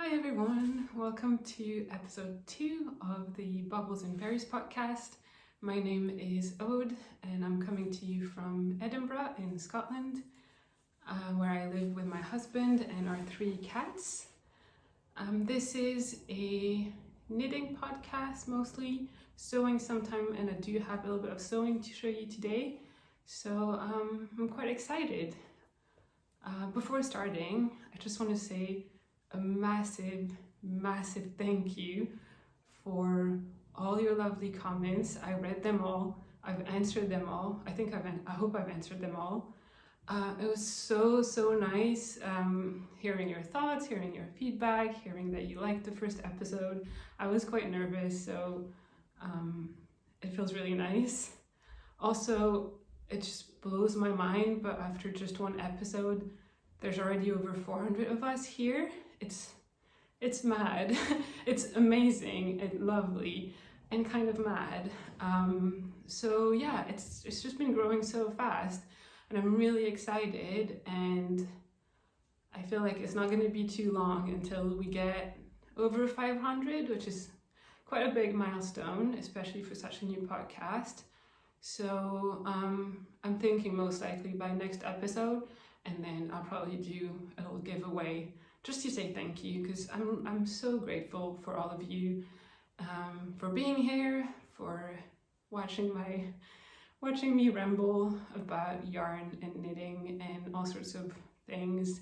Hi everyone, welcome to episode 2 of the Bobbles Berries Podcast. My name is Ode and I'm coming to you from Edinburgh in Scotland, where I live with my husband and our 3 cats. This is a knitting podcast, mostly sewing sometime, and I do have a little bit of sewing to show you today, so I'm quite excited. Before starting, I just want to say a massive thank you for all your lovely comments. I read them all. I've answered them all. I hope I've answered them all. It was so nice hearing your thoughts, hearing your feedback, hearing that you liked the first episode. I was quite nervous, so it feels really nice. Also, it just blows my mind, but after just one episode, there's already over 400 of us here. It's mad. It's amazing and lovely and kind of mad. So yeah, it's just been growing so fast, and I'm really excited, and I feel like it's not going to be too long until we get over 500, which is quite a big milestone, especially for such a new podcast. So I'm thinking most likely by next episode, and then I'll probably do a little giveaway just to say thank you, because I'm so grateful for all of you, for being here, for watching me ramble about yarn and knitting and all sorts of things,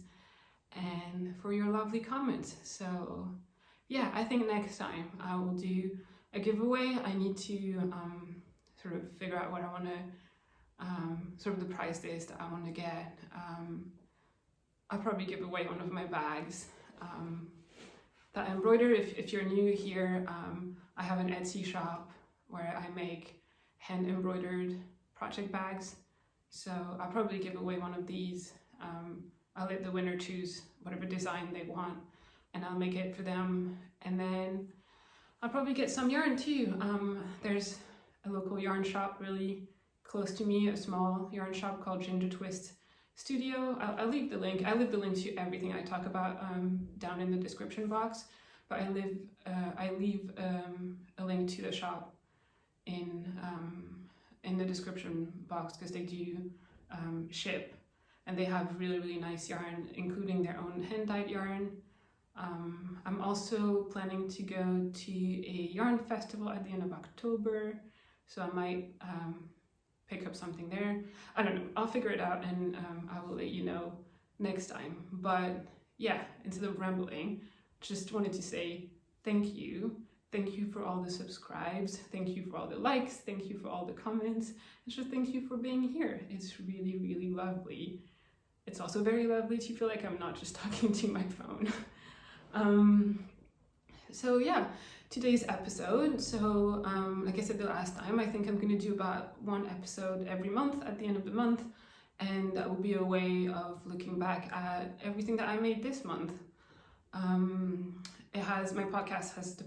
and for your lovely comments. So yeah, I think next time I will do a giveaway. I need to sort of figure out what I want to, sort of the prize list that I want to get. I'll probably give away one of my bags that I embroider. If you're new here, I have an Etsy shop where I make hand embroidered project bags. So I'll probably give away one of these. I'll let the winner choose whatever design they want, and I'll make it for them. And then I'll probably get some yarn too. There's a local yarn shop really close to me, a small yarn shop called Ginger Twist Studio. I'll leave the link. I leave the link to everything I talk about down in the description box, but I leave a link to the shop in the description box, because they do ship, and they have really nice yarn, including their own hand-dyed yarn. I'm also planning to go to a yarn festival at the end of October, so I might pick up something there. I don't know, I'll figure it out, and I will let you know next time. But yeah, instead of rambling, just wanted to say thank you for all the subscribes, thank you for all the likes, thank you for all the comments, and just thank you for being here. It's really lovely. It's also very lovely to feel like I'm not just talking to my phone. So yeah, today's episode. So like I said the last time, I think I'm going to do about 1 episode every month at the end of the month, and that will be a way of looking back at everything that I made this month. My podcast has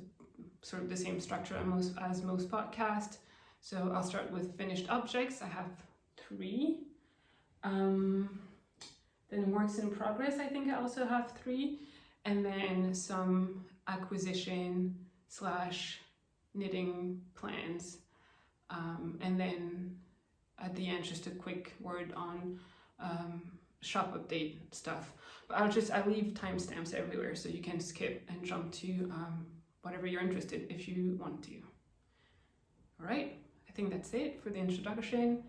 sort of the same structure as most podcasts. So I'll start with finished objects. I have 3. Then works in progress, I think I also have 3. And then some acquisition / knitting plans. And then at the end, just a quick word on shop update stuff. But I leave timestamps everywhere, so you can skip and jump to whatever you're interested if you want to. All right, I think that's it for the introduction.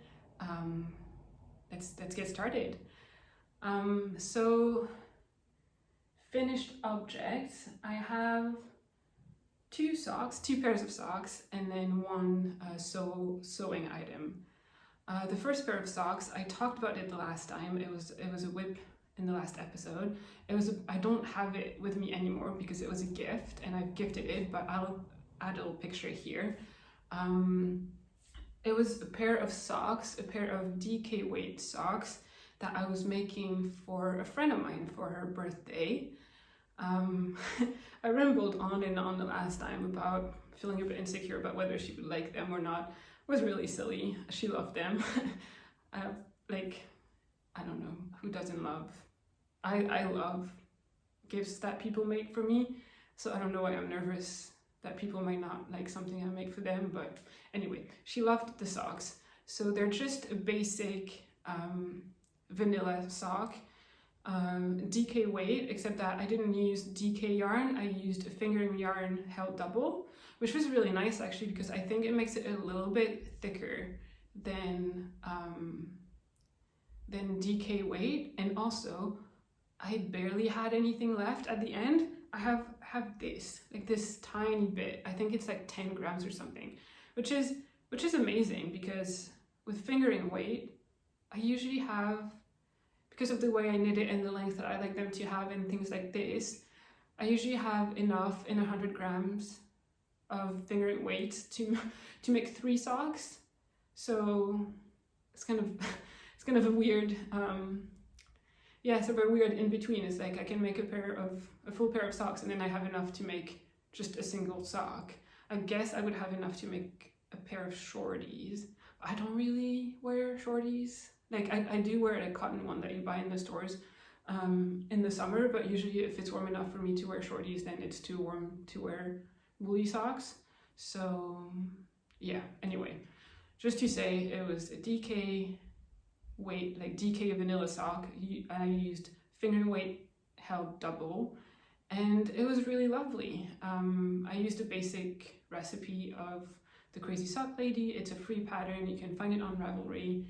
Let's get started. So finished objects, I have 2 pairs of socks, and then 1 sewing item. The first pair of socks, I talked about it the last time. It was a whip in the last episode. I don't have it with me anymore because it was a gift and I've gifted it, but I'll add a little picture here. It was a pair of socks, a pair of DK weight socks that I was making for a friend of mine for her birthday. I rambled on and on the last time about feeling a bit insecure about whether she would like them or not. It was really silly. She loved them. I don't know, who doesn't love? I love gifts that people make for me. So I don't know why I'm nervous that people might not like something I make for them. But anyway, she loved the socks. So they're just a basic vanilla sock, DK weight, except that I didn't use DK yarn. I used a fingering yarn held double, which was really nice actually, because I think it makes it a little bit thicker than DK weight. And also I barely had anything left at the end. I have this, like this tiny bit. I think it's like 10 grams or something, which is amazing, because with fingering weight, I usually have, because of the way I knit it and the length that I like them to have and things like this, I usually have enough in 100 grams of fingering weight to make 3 socks. So it's kind of a weird, it's a very weird in between. It's like I can make a full pair of socks, and then I have enough to make just a single sock. I guess I would have enough to make a pair of shorties. I don't really wear shorties. Like I do wear a cotton one that you buy in the stores in the summer, but usually if it's warm enough for me to wear shorties, then it's too warm to wear woolly socks. So yeah, anyway, just to say, it was a DK weight, like DK vanilla sock. I used fingering weight held double, and it was really lovely. I used a basic recipe of the Crazy Sock Lady. It's a free pattern, you can find it on Ravelry.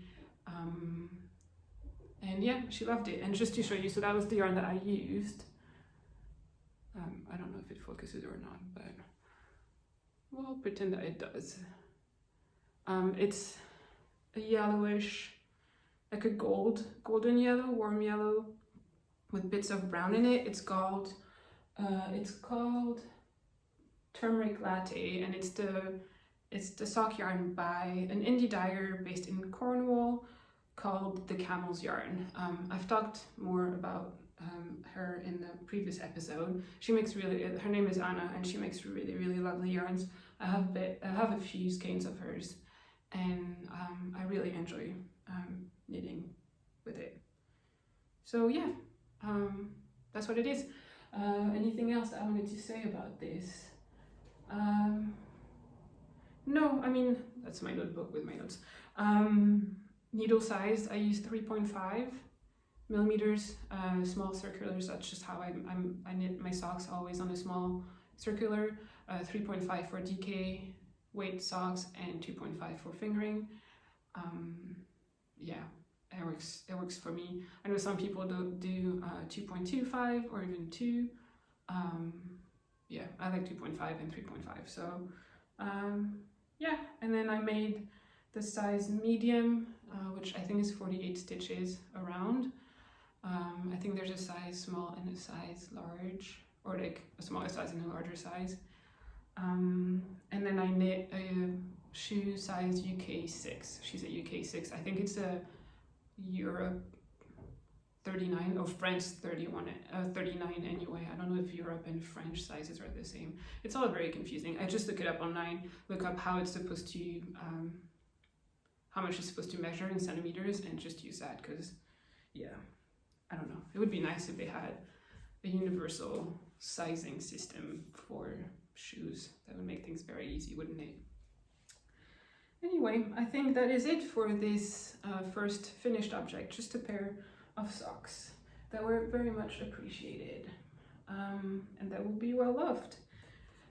And yeah, she loved it. And just to show you, so that was the yarn that I used. I don't know if it focuses or not, but we'll pretend that it does. It's a yellowish, like a golden yellow, warm yellow, with bits of brown in it. It's called Turmeric Latte, and it's the sock yarn by an indie dyer based in Cornwall called the Camel's Yarn. I've talked more about her in the previous episode. Her name is Anna, and she makes really, really lovely yarns. I have a few skeins of hers, and I really enjoy knitting with it. So yeah, that's what it is. Anything else I wanted to say about this? No, I mean, that's my notebook with my notes. Needle size, I use 3.5 millimeters, small circulars. That's just how I knit my socks, always on a small circular. 3.5 for DK weight socks and 2.5 for fingering. Yeah, it works for me. I know some people do 2.25 or even 2. Yeah, I like 2.5 and 3.5. So yeah, and then I made the size medium, which I think is 48 stitches around. I think there's a size small and a size large, or like a smaller size and a larger size. And then I knit a shoe size UK 6. She's a UK 6. I think it's a Europe 39 or French 39 anyway. I don't know if Europe and French sizes are the same. It's all very confusing. I just look it up online, look up how it's supposed to, how much it's supposed to measure in centimeters, and just use that, because yeah, I don't know. It would be nice if they had a universal sizing system for shoes. That would make things very easy, wouldn't it? Anyway, I think that is it for this first finished object, just a pair of socks that were very much appreciated, and that will be well loved.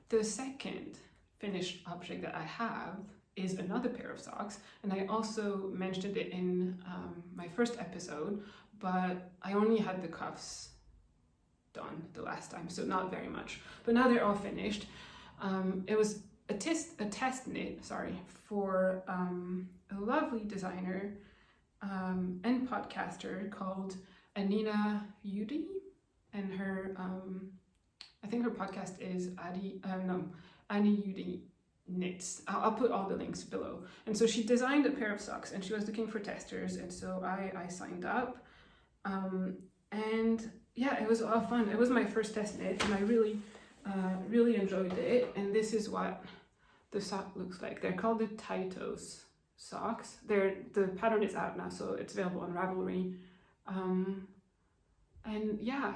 The second finished object that I have is another pair of socks, and I also mentioned it in my first episode, but I only had the cuffs done the last time, so not very much, but now they're all finished. It was a test knit, for a lovely designer and podcaster called Anina Yudi, and her I think her podcast is Annie Yudi Knits. I'll put all the links below. And so she designed a pair of socks, and she was looking for testers, and so I signed up, and yeah, it was a lot of fun. It was my first test knit, and I really enjoyed it. And this is what the sock looks like. They're called the Taitos socks. The pattern is out now, so it's available on Ravelry. And yeah,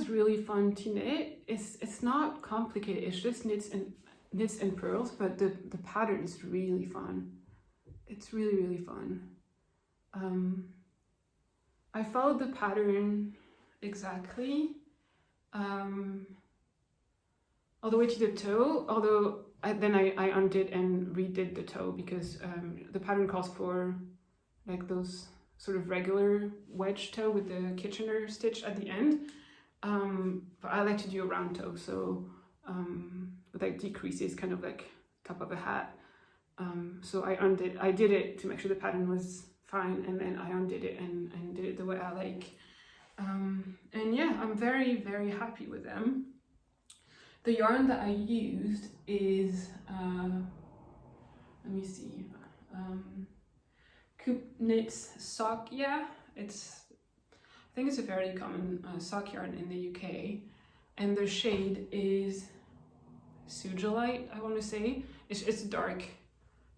was really fun to knit. It's not complicated. It's just knits and purls, but the pattern is really fun. It's really, really fun. I followed the pattern exactly all the way to the toe, although I undid and redid the toe because the pattern calls for like those sort of regular wedge toe with the Kitchener stitch at the end. But I like to do a round toe, so with like decreases, kind of like top of a hat. So I did it to make sure the pattern was fine, and then I undid it and did it the way I like. And yeah, I'm very, very happy with them. The yarn that I used is, let me see, Coop Knits Sock. Yeah, I think it's a fairly common sock yarn in the UK, and the shade is Sujolite, I want to say. It's dark,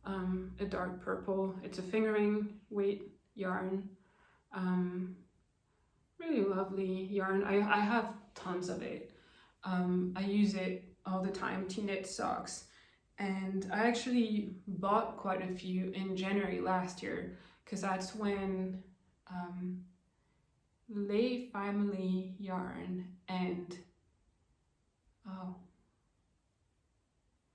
a dark purple. It's a fingering weight yarn. Really lovely yarn. I have tons of it. I use it all the time to knit socks, and I actually bought quite a few in January last year because that's when Lay Family Yarn and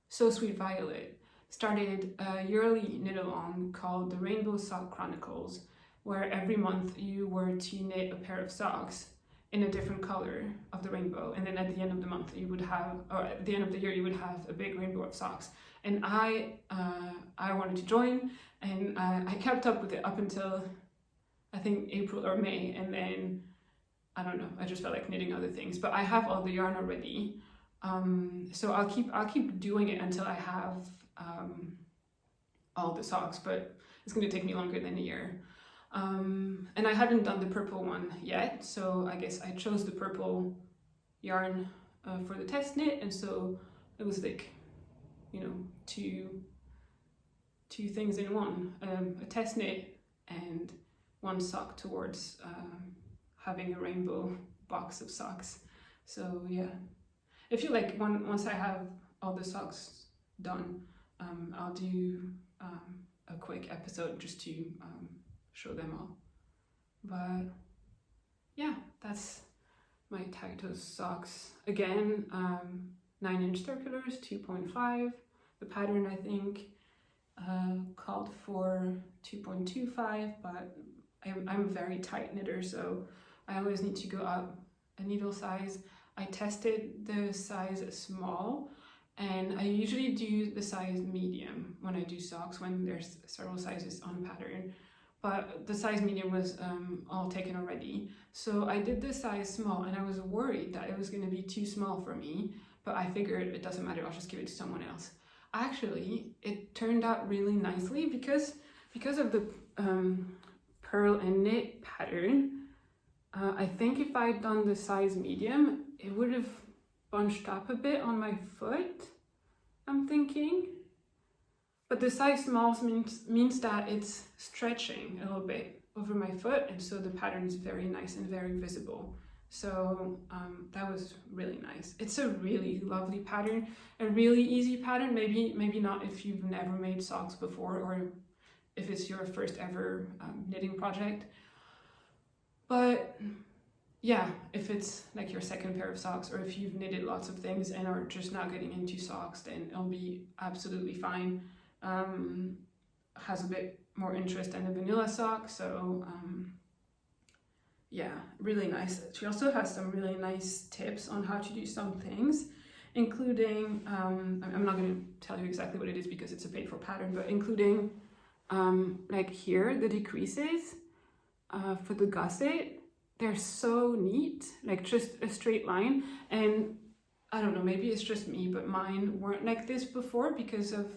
So Sweet Violet started a yearly knit along called the Rainbow Sock Chronicles, where every month you were to knit a pair of socks in a different color of the rainbow, and then at the end of the month you would have, or at the end of the year you would have a big rainbow of socks. And I wanted to join, and I kept up with it up until I think April or May, and then I don't know, I just felt like knitting other things. But I have all the yarn already, so I'll keep doing it until I have all the socks, but it's going to take me longer than a year. And I hadn't done the purple one yet, so I guess I chose the purple yarn for the test knit, and so it was like, you know, two things in one, a test knit and one sock towards having a rainbow box of socks. So yeah, if you like, once I have all the socks done, I'll do a quick episode just to show them all. But yeah, that's my Tagtoes socks. Again, 9-inch circulars, 2.5. The pattern, I think, called for 2.25, but I'm a very tight knitter, so I always need to go up a needle size. I tested the size small, and I usually do the size medium when I do socks, when there's several sizes on pattern. But the size medium was all taken already. So I did the size small, and I was worried that it was going to be too small for me, but I figured it doesn't matter, I'll just give it to someone else. Actually, it turned out really nicely because of the purl and knit pattern. I think if I'd done the size medium, it would have bunched up a bit on my foot, I'm thinking. But the size small means that it's stretching a little bit over my foot, and so the pattern is very nice and very visible. So that was really nice. It's a really lovely pattern, a really easy pattern. Maybe not if you've never made socks before, or if it's your first ever knitting project. But yeah, if it's like your second pair of socks, or if you've knitted lots of things and are just now getting into socks, then it'll be absolutely fine. Has a bit more interest than a vanilla sock, so yeah, really nice. She also has some really nice tips on how to do some things, including, I'm not going to tell you exactly what it is because it's a paid for pattern, but including like here, the decreases for the gusset, they're so neat, like just a straight line. And I don't know, maybe it's just me, but mine weren't like this before because of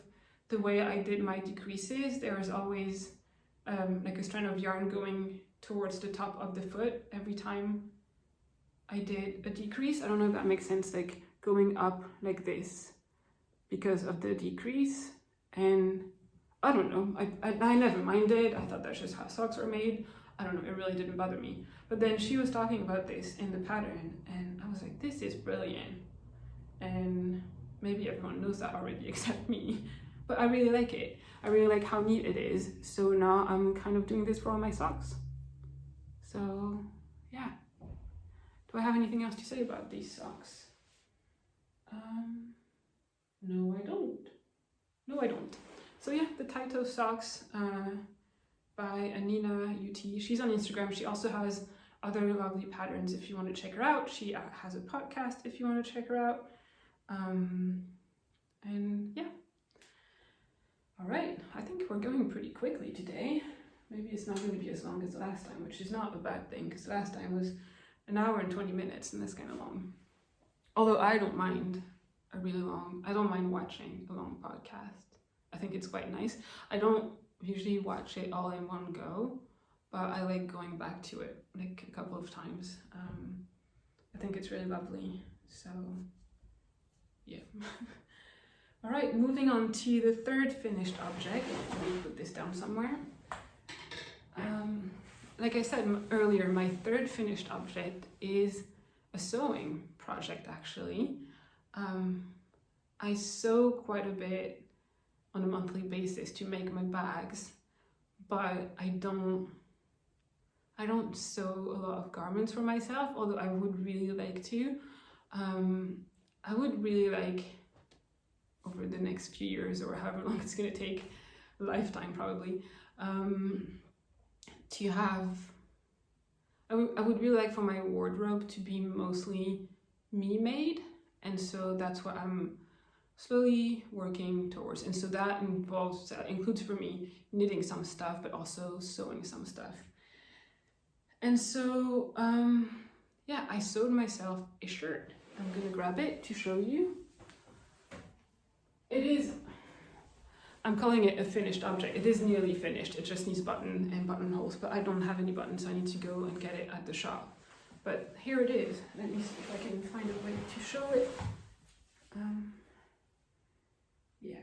the way I did my decreases. There was always like a strand of yarn going towards the top of the foot every time I did a decrease. I don't know if that makes sense, like going up like this because of the decrease. And I don't know, I never minded. I thought that's just how socks were made. I don't know, it really didn't bother me. But then she was talking about this in the pattern, and I was like, this is brilliant. And maybe everyone knows that already except me, but I really like it. I really like how neat it is. So now I'm kind of doing this for all my socks. So yeah. Do I have anything else to say about these socks? No, I don't. So yeah, the Taito socks by Anina UT. She's on Instagram. She also has other lovely patterns if you want to check her out. She has a podcast if you want to check her out. And yeah. All right, I think we're going pretty quickly today. Maybe it's not going to be as long as last time, which is not a bad thing, because last time was an hour and 20 minutes, and that's kind of long. Although I don't mind I don't mind watching a long podcast. I think it's quite nice. I don't usually watch it all in one go, but I like going back to it like a couple of times. I think it's really lovely. So yeah. All right, moving on to the third finished object. Let me put this down somewhere. Like I said earlier, my third finished object is a sewing project, actually. I sew quite a bit on a monthly basis to make my bags, but I don't sew a lot of garments for myself, although I would really like to. I would really like, over the next few years or however long it's going to take, a lifetime probably, to have, I would really like for my wardrobe to be mostly me made, and so that's what I'm slowly working towards. And so that includes for me knitting some stuff, but also sewing some stuff. And so yeah, I sewed myself a shirt. I'm gonna grab it to show you. I'm calling it a finished object. It is nearly finished. It just needs button and buttonholes, but I don't have any buttons, so I need to go and get it at the shop. But here it is. Let me see if I can find a way to show it. Yeah.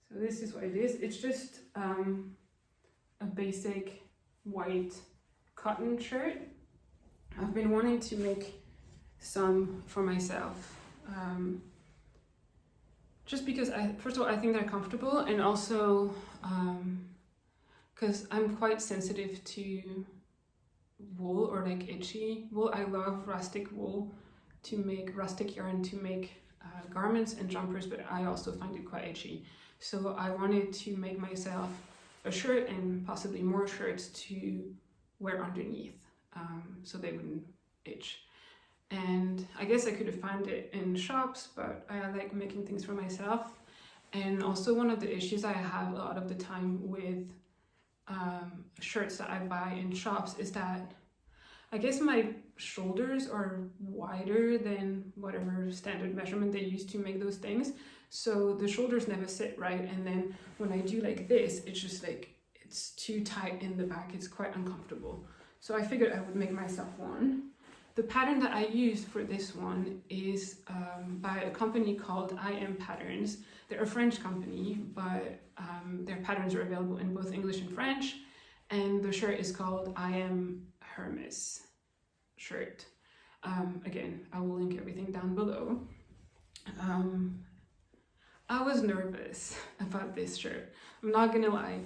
So this is what it is. It's just a basic white cotton shirt. I've been wanting to make some for myself. Just because first of all, I think they're comfortable, and also because I'm quite sensitive to wool, or like itchy wool. I love rustic wool rustic yarn to make garments and jumpers, but I also find it quite itchy. So I wanted to make myself a shirt and possibly more shirts to wear underneath, so they wouldn't itch. And I guess I could have found it in shops, but I like making things for myself. And also one of the issues I have a lot of the time with shirts that I buy in shops is that I guess my shoulders are wider than whatever standard measurement they use to make those things. So the shoulders never sit right. And then when I do like this, it's just like, it's too tight in the back. It's quite uncomfortable. So I figured I would make myself one. The pattern that I used for this one is by a company called Patterns. They're a French company, but their patterns are available in both English and French. And the shirt is called I Am Hermes shirt. Again, I will link everything down below. I was nervous about this shirt. I'm not gonna lie.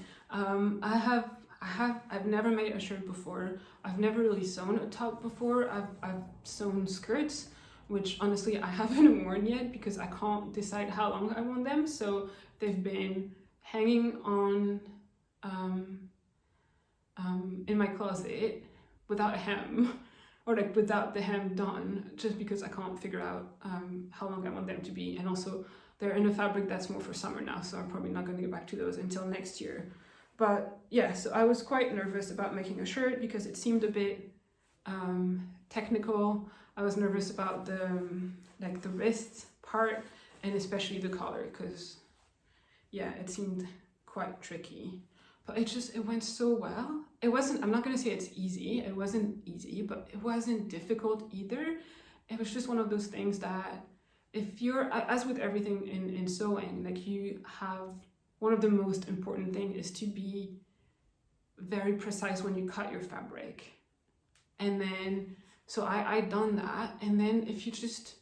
I've never made a shirt before. I've never really sewn a top before. I've sewn skirts, which honestly I haven't worn yet because I can't decide how long I want them. So they've been hanging on in my closet without a hem, or like without the hem done, just because I can't figure out how long I want them to be. And also they're in a fabric that's more for summer now, so I'm probably not going to get back to those until next year. But yeah, so I was quite nervous about making a shirt because it seemed a bit technical. I was nervous about the wrist part, and especially the collar, because yeah, it seemed quite tricky. But it went so well. I'm not gonna say it's easy. It wasn't easy, but it wasn't difficult either. It was just one of those things that if you're, as with everything in sewing, like you have, one of the most important things is to be very precise when you cut your fabric. And then, so I done that. And then if you just,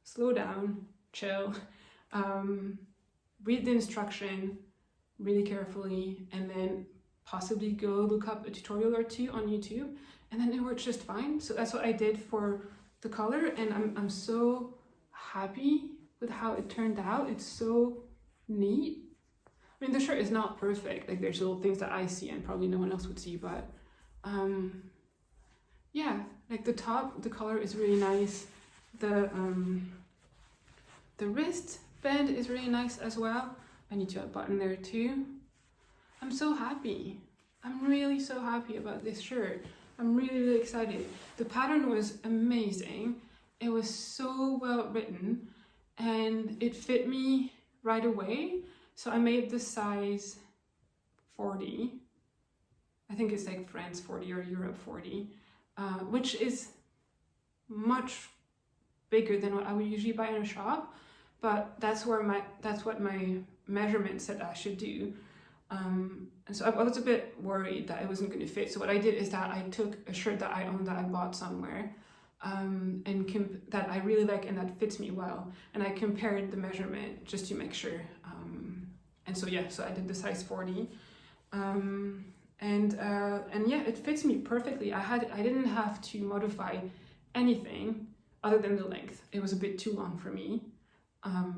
slow down, chill, read the instruction really carefully, and then possibly go look up a tutorial or two on YouTube, and then it works just fine. So that's what I did for the color, and I'm so happy with how it turned out. It's so neat. I mean, the shirt is not perfect. Like, there's little things that I see and probably no one else would see, but yeah, like the top, the color is really nice. The wrist band is really nice as well. I need to add a button there too. I'm so happy. I'm really so happy about this shirt. I'm really, really excited. The pattern was amazing. It was so well written and it fit me right away. So I made the size 40. I think it's like France 40 or Europe 40, which is much bigger than what I would usually buy in a shop. But that's what my measurement said I should do. And so I was a bit worried that it wasn't going to fit. So what I did is that I took a shirt that I own that I bought somewhere, and that I really like and that fits me well. And I compared the measurement just to make sure. And so yeah, so I did the size 40. And yeah, it fits me perfectly. I didn't have to modify anything other than the length. It was a bit too long for me.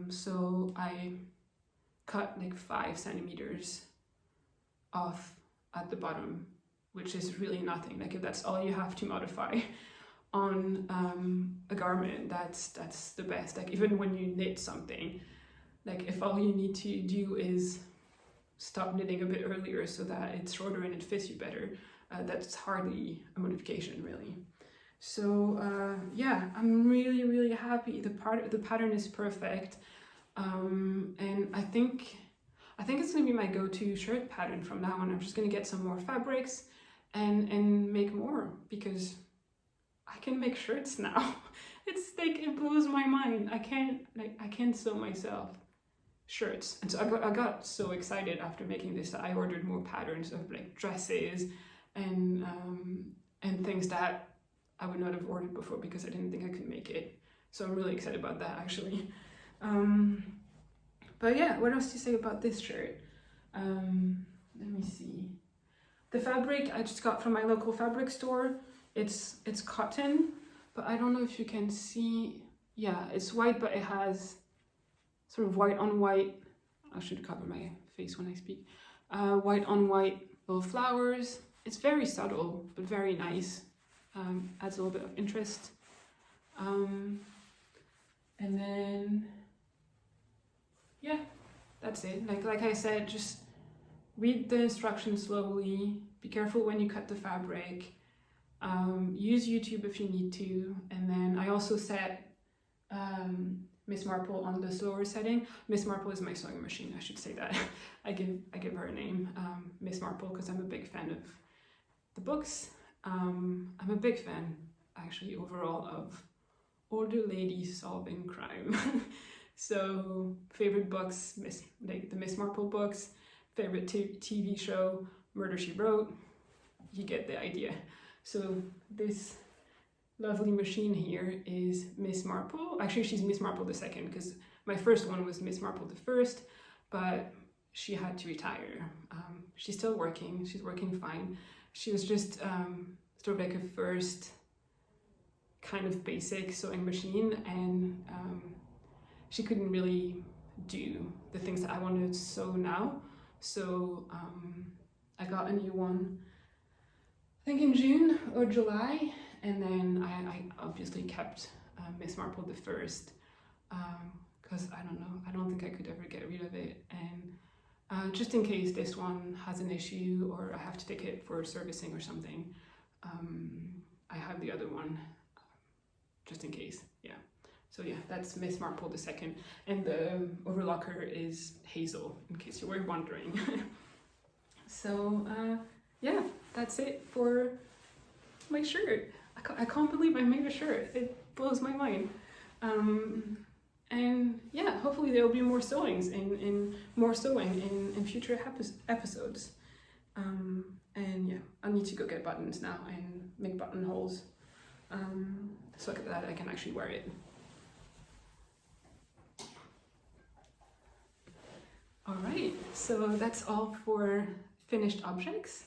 So I cut like 5 centimeters off at the bottom, which is really nothing. Like, if that's all you have to modify on a garment, that's the best. Like, even when you knit something, like if all you need to do is stop knitting a bit earlier so that it's shorter and it fits you better, that's hardly a modification really. So yeah, I'm really, really happy. The pattern is perfect, and I think it's gonna be my go-to shirt pattern from now on. I'm just gonna get some more fabrics and make more, because I can make shirts now. It's like, it blows my mind. I can't sew myself shirts, and so I got so excited after making this that I ordered more patterns of like dresses and things that I would not have ordered before because I didn't think I could make it. So I'm really excited about that actually. But yeah, what else to say about this shirt? Let me see. The fabric I just got from my local fabric store. It's cotton, but I don't know if you can see. Yeah, it's white, but it has sort of white on white. I should cover my face when I speak. White on white little flowers. It's very subtle, but very nice. Adds a little bit of interest. And then, yeah, that's it. Like I said, just read the instructions slowly. Be careful when you cut the fabric. Use YouTube if you need to. And then I also set Miss Marple on the slower setting. Miss Marple is my sewing machine, I should say that. I give her a name, Miss Marple, because I'm a big fan of the books. I'm a big fan, actually, overall, of older ladies solving crime. So, favorite books, like the Miss Marple books. Favorite TV show, Murder, She Wrote. You get the idea. So, this lovely machine here is Miss Marple. Actually, she's Miss Marple the second, because my first one was Miss Marple the first, but she had to retire. She's still working. She's working fine. She was just sort of like a first kind of basic sewing machine, and she couldn't really do the things that I wanted to sew now. So I got a new one, I think in June or July, and then I obviously kept Miss Marple the first, because I don't know, I don't think I could ever get rid of it. And just in case this one has an issue or I have to take it for servicing or something, I have the other one just in case. Yeah. So yeah, that's Miss Marple the second, and the overlocker is Hazel, in case you were wondering. So yeah, that's it for my shirt. I can't believe I made a shirt. It blows my mind. And yeah, hopefully there will be more sewings in future episodes. And yeah, I need to go get buttons now and make buttonholes, so that I can actually wear it. All right, so that's all for finished objects.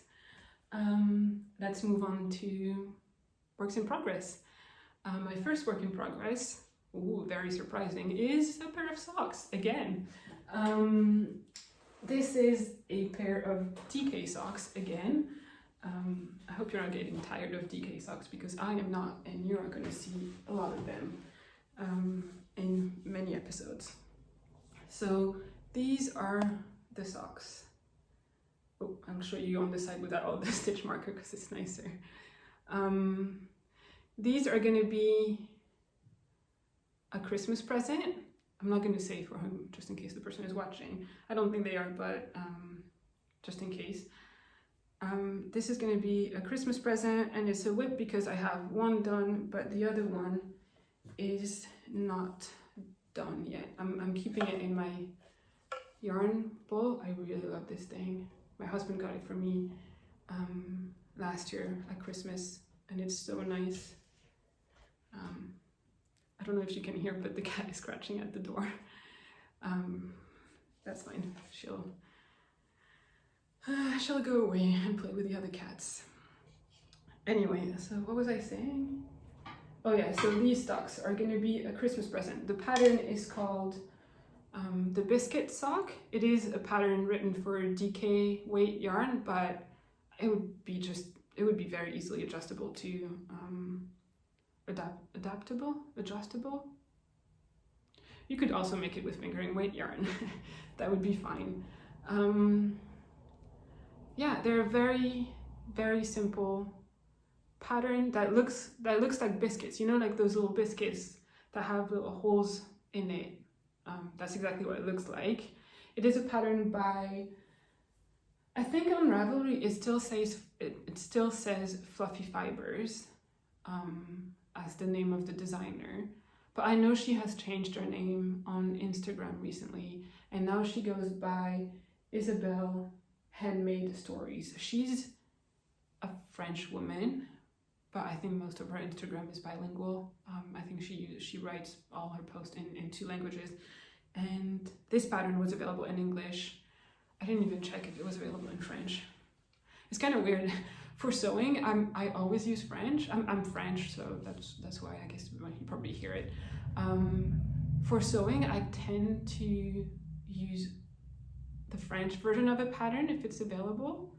Let's move on to works in progress. My first work in progress, very surprising, is a pair of socks again. This is a pair of DK socks again. I hope you're not getting tired of DK socks, because I am not, and you are going to see a lot of them in many episodes. So these are the socks. Oh, I'll show you on the side without all the stitch marker because it's nicer. These are going to be a Christmas present. I'm not going to say for whom, just in case the person is watching. I don't think they are, but just in case. This is going to be a Christmas present, and it's a whip because I have one done, but the other one is not done yet. I'm keeping it in my yarn bowl. I really love this thing. My husband got it for me last year at Christmas, and it's so nice. I don't know if you can hear, but the cat is scratching at the door. That's fine. She'll go away and play with the other cats. Anyway, so what was I saying? Oh yeah, so these socks are going to be a Christmas present. The pattern is called the biscuit sock. It is a pattern written for DK weight yarn, but it would be very easily adjustable to adjustable. You could also make it with fingering weight yarn. That would be fine. Yeah, they're a very, very simple pattern that looks like biscuits, you know, like those little biscuits that have little holes in it. That's exactly what it looks like. It is a pattern by, I think on Ravelry it still says Fluffy Fibers as the name of the designer, but I know she has changed her name on Instagram recently, and now she goes by Isabelle Handmade Stories. She's a French woman, but I think most of her Instagram is bilingual. I think she writes all her posts in 2 languages, and this pattern was available in English. I didn't even check if it was available in French. It's kind of weird. For sewing, I always use French. I'm French, so that's why I guess you probably hear it. For sewing, I tend to use the French version of a pattern if it's available,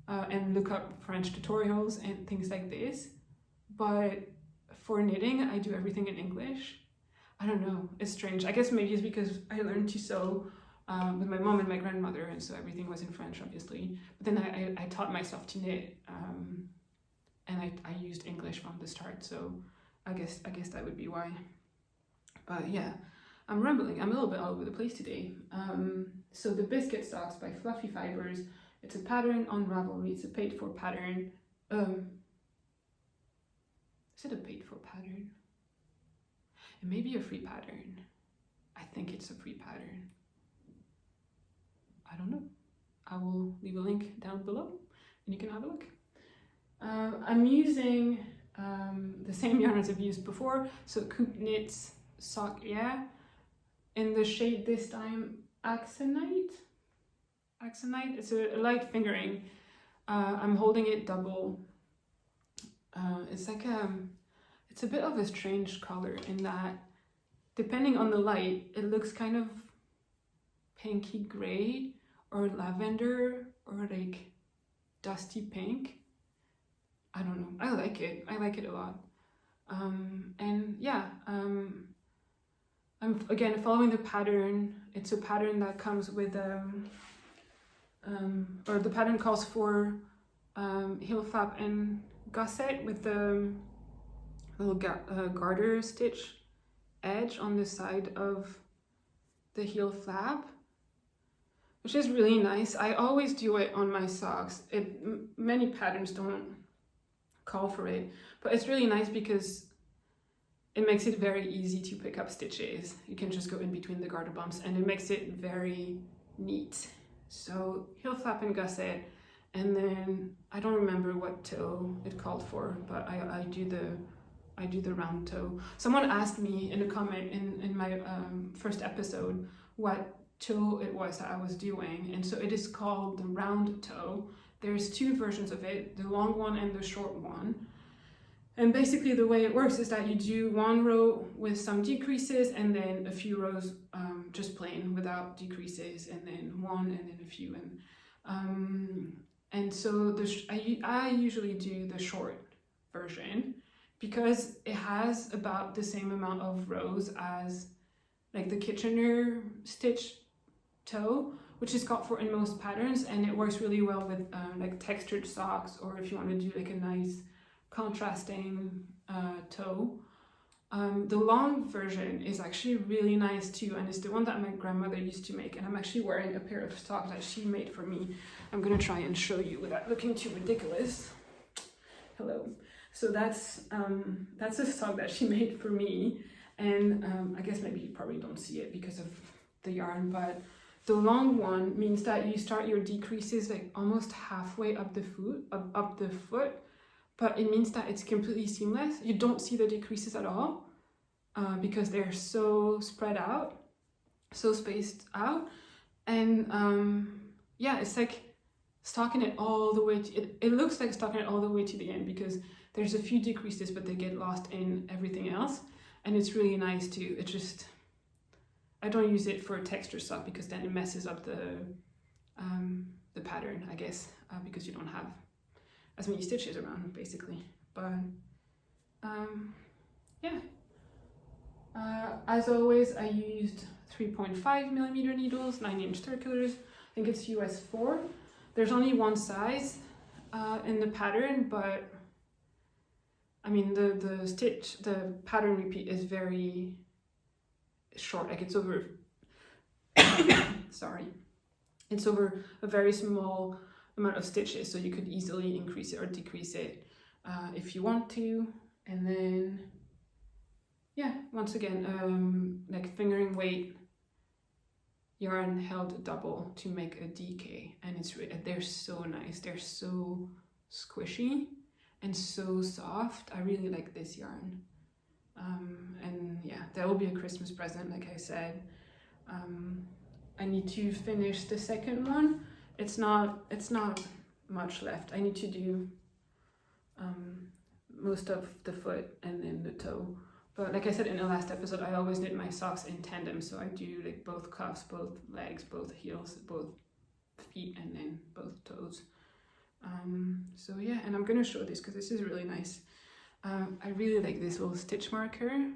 and look up French tutorials and things like this. But for knitting, I do everything in English. I don't know, it's strange. I guess maybe it's because I learned to sew with my mom and my grandmother, and so everything was in French, obviously. But then I taught myself to knit, and I used English from the start, so I guess that would be why. But yeah, I'm rambling. I'm a little bit all over the place today. So the Biscuit Socks by Fluffy Fibers. It's a pattern on Ravelry. It's a paid-for pattern. Is it a paid-for pattern? It may be a free pattern. I think it's a free pattern. I don't know. I will leave a link down below and you can have a look. I'm using the same yarn as I've used before. So Coop Knits Sock Yeah, in the shade this time Axonite. It's a light fingering. I'm holding it double. It's like it's a bit of a strange color in that, depending on the light, it looks kind of pinky gray or lavender or like dusty pink. I don't know. I like it. I like it a lot. And yeah, I'm again following the pattern. It's a pattern that comes with or the pattern calls for heel flap and gusset with the little garter stitch edge on the side of the heel flap, which is really nice. I always do it on my socks. Many patterns don't call for it, but it's really nice because it makes it very easy to pick up stitches. You can just go in between the garter bumps and it makes it very neat. So heel flap and gusset, And then I don't remember what toe it called for, but I do the round toe. Someone asked me in a comment in my first episode what toe it was that I was doing, and so it is called the round toe. There's two versions of it, the long one and the short one. And basically the way it works is that you do one row with some decreases and then a few rows just plain without decreases, and then one and then a few. And so I usually do the short version because it has about the same amount of rows as like the Kitchener stitch toe, which is called for in most patterns, and it works really well with like textured socks, or if you want to do like a nice contrasting toe. The long version is actually really nice too, and it's the one that my grandmother used to make, and I'm actually wearing a pair of socks that she made for me. I'm gonna try and show you without looking too ridiculous. Hello. So that's a sock that she made for me, and I guess maybe you probably don't see it because of the yarn, but the long one means that you start your decreases like almost halfway up the foot, but it means that it's completely seamless. You don't see the decreases at all because they're so spread out, so spaced out, and yeah, it's like stocking it all the way it looks like stocking it all the way to the end, because there's a few decreases but they get lost in everything else, and it's really nice too. It just, I don't use it for a texture sock because then it messes up the pattern, I guess, because you don't have as many stitches around basically. But yeah, as always I used 3.5mm needles, 9-inch circulars. I think it's US 4. There's only one size in the pattern, but I mean the pattern repeat is very short, like it's over sorry, it's over a very small amount of stitches, so you could easily increase it or decrease it if you want to. And then yeah, once again, like fingering weight yarn held double to make a DK, and they're so nice, they're so squishy and so soft. I really like this yarn. And yeah, that will be a Christmas present, like I said. I need to finish the second one. It's not much left. I need to do most of the foot and then the toe. But like I said in the last episode, I always knit my socks in tandem, so I do like both cuffs, both legs, both heels, both feet, and then both toes. So yeah, and I'm gonna show this because this is really nice. I really like this little stitch marker.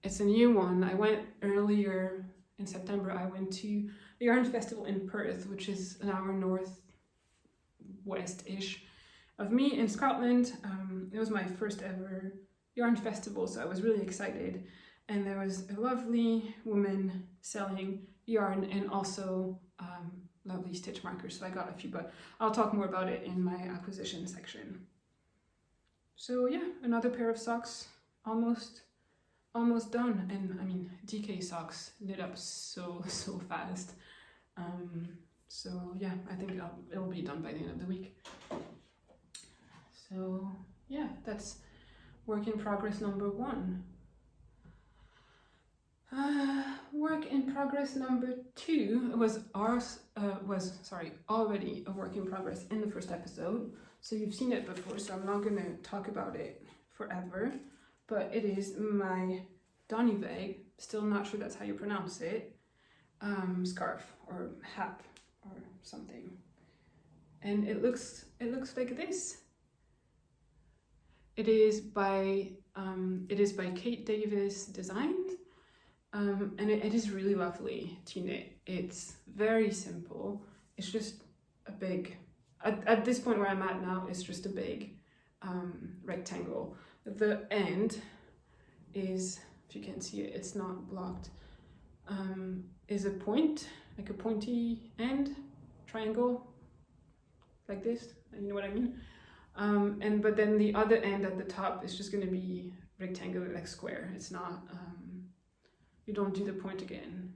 It's a new one. I went earlier in September. I went to the Yarn Festival in Perth, which is an hour northwest-ish of me in Scotland. It was my first ever yarn festival, so I was really excited. And there was a lovely woman selling yarn and also lovely stitch markers, so I got a few, but I'll talk more about it in my acquisition section. So yeah, another pair of socks, almost done. And I mean, DK socks knit up so fast. So yeah, I think it'll be done by the end of the week. So yeah, that's work in progress number 1. Work in progress number 2 was already a work in progress in the first episode. So you've seen it before, so I'm not going to talk about it forever. But it is my Donnybeg, still not sure that's how you pronounce it, scarf or hat or something. And it looks like this. It is by Kate Davis Designs, and it is really lovely to knit. It's very simple. It's just a big, at this point where I'm at now, it's just a big rectangle. The end is, if you can see it, it's not blocked, is a point, like a pointy end, triangle, like this, you know what I mean? But then the other end at the top is just going to be rectangular, like square. It's not, you don't do the point again.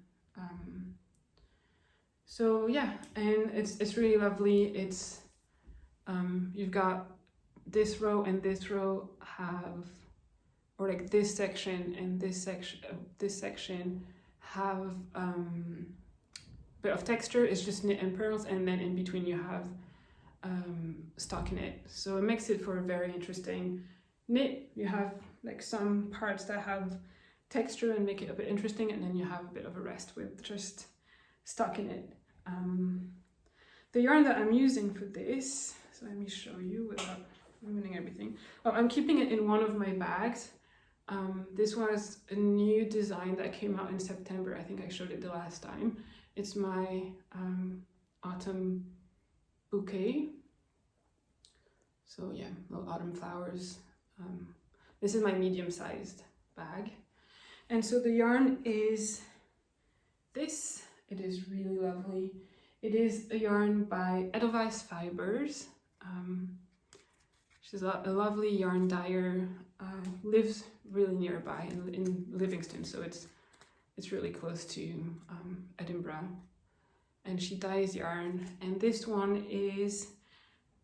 So yeah, and it's really lovely. It's you've got this row and this row have, or like this section and this section have bit of texture. It's just knit and pearls, and then in between you have stockinette. So it makes it for a very interesting knit. You have like some parts that have texture and make it a bit interesting, and then you have a bit of a rest with just stockinette. The yarn that I'm using for this, so let me show you without ruining everything. Oh, I'm keeping it in one of my bags. This was a new design that came out in September. I think I showed it the last time. It's my autumn bouquet. So yeah, little autumn flowers. This is my medium-sized bag. And so the yarn is this. It is really lovely. It is a yarn by Edelweiss Fibers. She's a lovely yarn dyer. Lives really nearby in Livingston, so it's really close to Edinburgh. And she dyes yarn. And this one is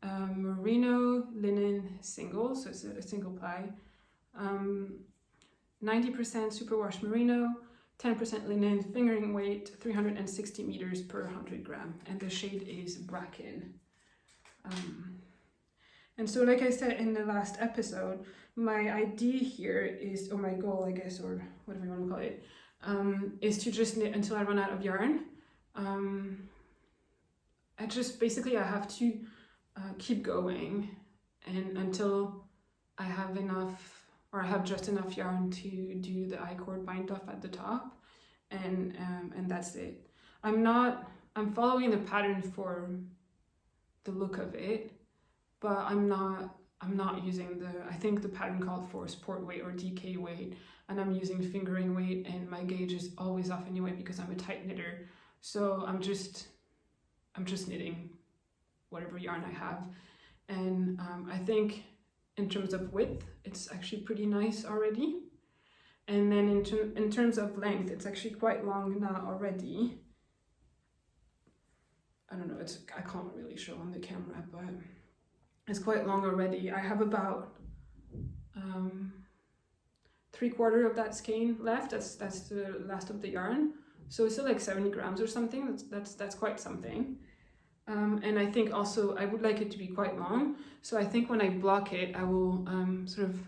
merino linen single, so it's a single ply. 90% superwash merino, 10% linen, fingering weight 360 meters per 100 gram, and the shade is bracken. And so, like I said in the last episode, my idea here is, or my goal, I guess, or whatever you want to call it, is to just knit until I run out of yarn. I have to keep going, and until I have enough, or I have just enough yarn to do the I-cord bind off at the top, and that's it. I'm following the pattern for the look of it, but I'm not using I think the pattern called for support weight or DK weight, and I'm using fingering weight, and my gauge is always off anyway because I'm a tight knitter. So I'm just knitting whatever yarn I have, and I think in terms of width, it's actually pretty nice already. And then in terms of length, it's actually quite long now already. I don't know, I can't really show on the camera, but it's quite long already. I have about 3/4 of that skein left. That's the last of the yarn. So it's still like 70 grams or something. That's quite something. And I think also I would like it to be quite long. So I think when I block it, I will sort of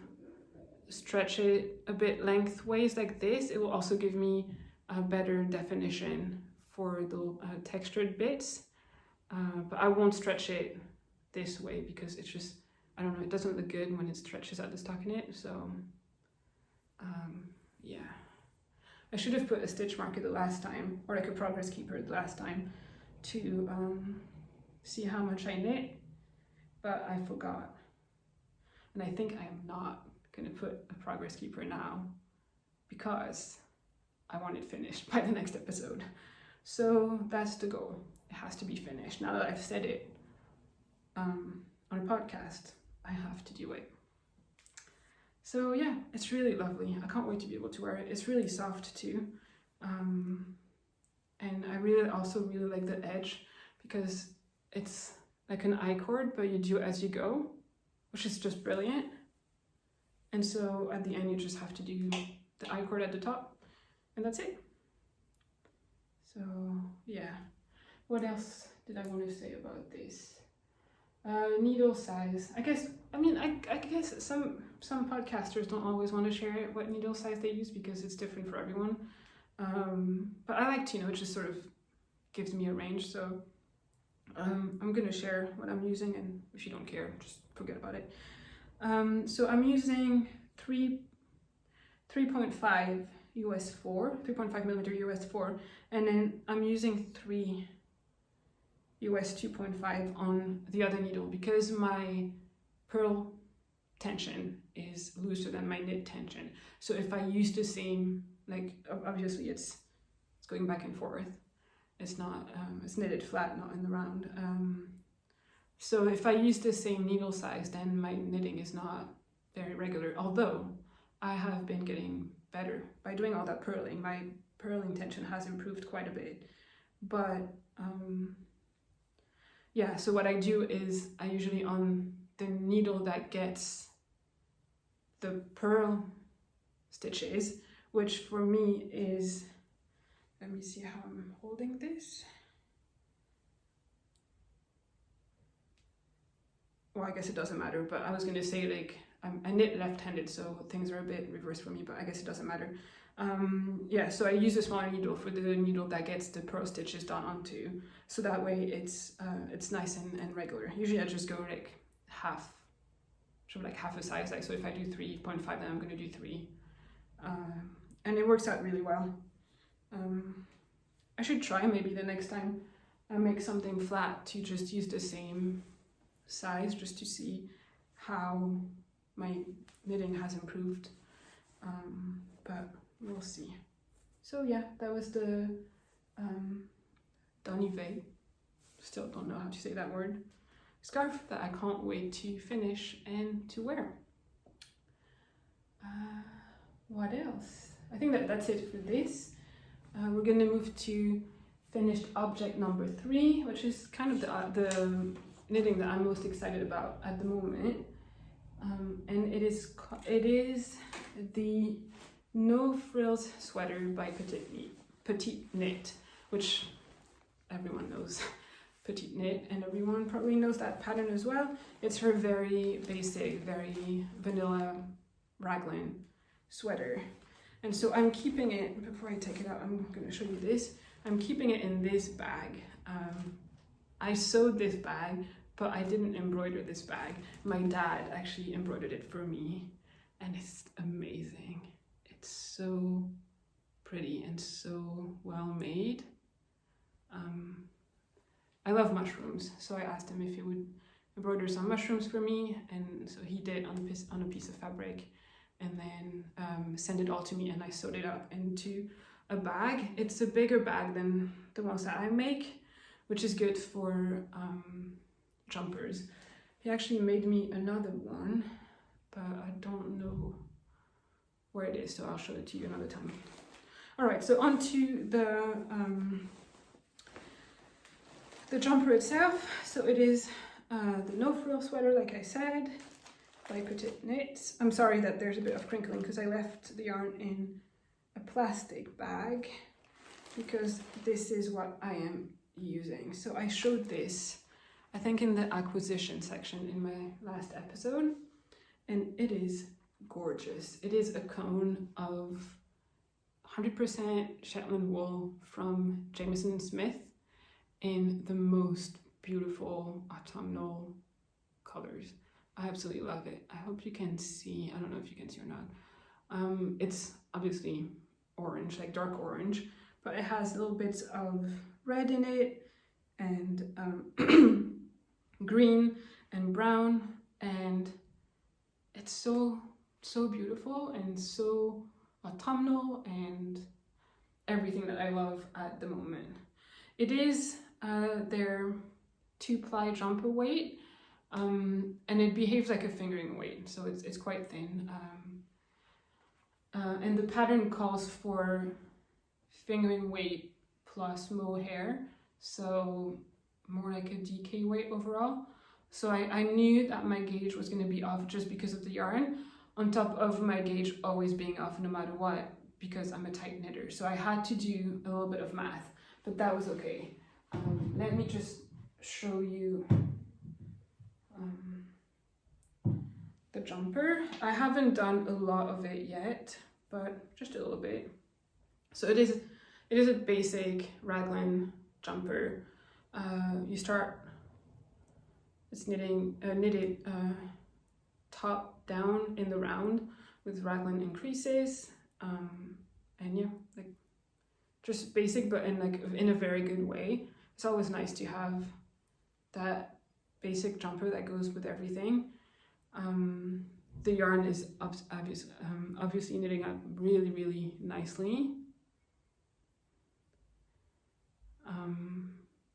stretch it a bit lengthways like this. It will also give me a better definition for the textured bits. But I won't stretch it this way because it's just, I don't know, it doesn't look good when it stretches at the stockinette. So yeah, I should have put a stitch marker the last time, or like a progress keeper the last time, to see how much I knit, but I forgot. And I think I am not going to put a progress keeper now because I want it finished by the next episode. So that's the goal. It has to be finished. Now that I've said it on a podcast, I have to do it. So yeah, it's really lovely. I can't wait to be able to wear it. It's really soft too. And I really like the edge because it's like an I-cord, but you do as you go, which is just brilliant. And so at the end, you just have to do the I-cord at the top, and that's it. So yeah, what else did I want to say about this? Needle size. I guess some podcasters don't always want to share what needle size they use because it's different for everyone. But I like to know, it just sort of gives me a range. So I'm gonna share what I'm using, and if you don't care, just forget about it. So I'm using 3.5 US 4, 3.5 millimeter US 4, and then I'm using 3 US 2.5 on the other needle because my purl tension is looser than my knit tension. So if I use the same, like obviously it's going back and forth. It's not, it's knitted flat, not in the round. So if I use the same needle size, then my knitting is not very regular. Although I have been getting better by doing all that purling. My purling tension has improved quite a bit. But Yeah, so what I do is I usually on the needle that gets the purl stitches, which for me is, let me see how I'm holding this. Well, I guess it doesn't matter, but I was going to say, like, I knit left-handed, so things are a bit reversed for me, but I guess it doesn't matter. Yeah, so I use a smaller needle for the needle that gets the purl stitches done onto, so that way it's nice and regular. Usually I just go like half a size, like, so if I do 3.5, then I'm going to do 3. And it works out really well. I should try maybe the next time I make something flat to just use the same size, just to see how my knitting has improved, but we'll see. So yeah, that was the Donivet, still don't know how to say that word, scarf that I can't wait to finish and to wear. What else? I think that's it for this. We're going to move to finished object number 3, which is kind of the knitting that I'm most excited about at the moment. And it is the No Frills sweater by Petite Knit, which everyone knows Petite Knit, and everyone probably knows that pattern as well. It's her very basic, very vanilla raglan sweater. And so I'm keeping it, before I take it out, I'm going to show you this. I'm keeping it in this bag. I sewed this bag, but I didn't embroider this bag. My dad actually embroidered it for me, and it's amazing. It's so pretty and so well made. I love mushrooms, so I asked him if he would embroider some mushrooms for me, and so he did on a piece of fabric, and then sent it all to me, and I sewed it up into a bag. It's a bigger bag than the ones that I make, which is good for jumpers. He actually made me another one, but I don't know where it is, so I'll show it to you another time. All right, so onto the jumper itself. So it is the No Frill sweater, like I said, by Petite Knit. I'm sorry that there's a bit of crinkling because I left the yarn in a plastic bag because this is what I am using. So I showed this, I think, in the acquisition section in my last episode, and it is gorgeous. It is a cone of 100% Shetland wool from Jameson Smith in the most beautiful autumnal colors. I absolutely love it. I hope you can see. I don't know if you can see or not. It's obviously orange, like dark orange, but it has little bits of red in it, and green and brown, and it's so beautiful and so autumnal and everything that I love at the moment. It is their 2-ply jumper weight, and it behaves like a fingering weight, so it's quite thin, and the pattern calls for fingering weight plus mohair, so more like a DK weight overall. So I knew that my gauge was going to be off just because of the yarn, on top of my gauge always being off no matter what, because I'm a tight knitter. So I had to do a little bit of math, but that was okay. Let me just show you the jumper. I haven't done a lot of it yet, but just a little bit. So it is a basic raglan jumper. You start, it's knitted top down in the round with raglan increases, and yeah, like just basic, but in a very good way. It's always nice to have that basic jumper that goes with everything. The yarn is obviously knitting up really, really nicely.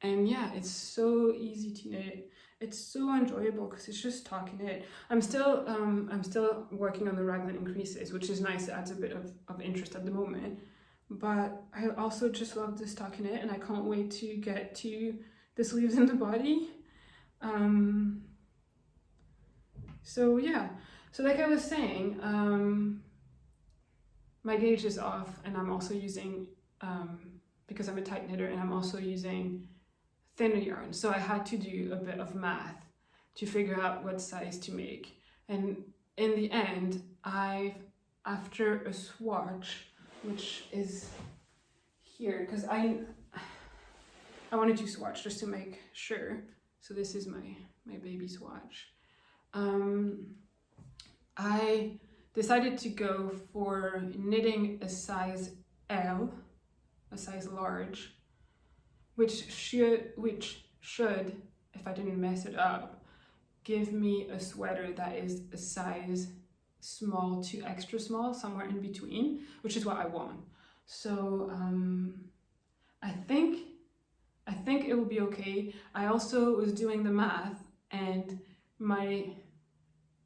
And yeah, it's so easy to knit. It's so enjoyable because it's just talking knit. I'm still working on the raglan increases, which is nice. It adds a bit of interest at the moment. but I also just love the stockinette, and I can't wait to get to the sleeves and the body. So yeah, so like I was saying, my gauge is off, and I'm also using, because I'm a tight knitter, and I'm also using thinner yarn. So I had to do a bit of math to figure out what size to make. And in the end, after a swatch, which is here, because I wanted to swatch just to make sure. So this is my baby swatch. I decided to go for knitting a size L, a size large, which should, if I didn't mess it up, give me a sweater that is a size small to extra small, somewhere in between, which is what I want. So I think it will be okay. I also was doing the math, and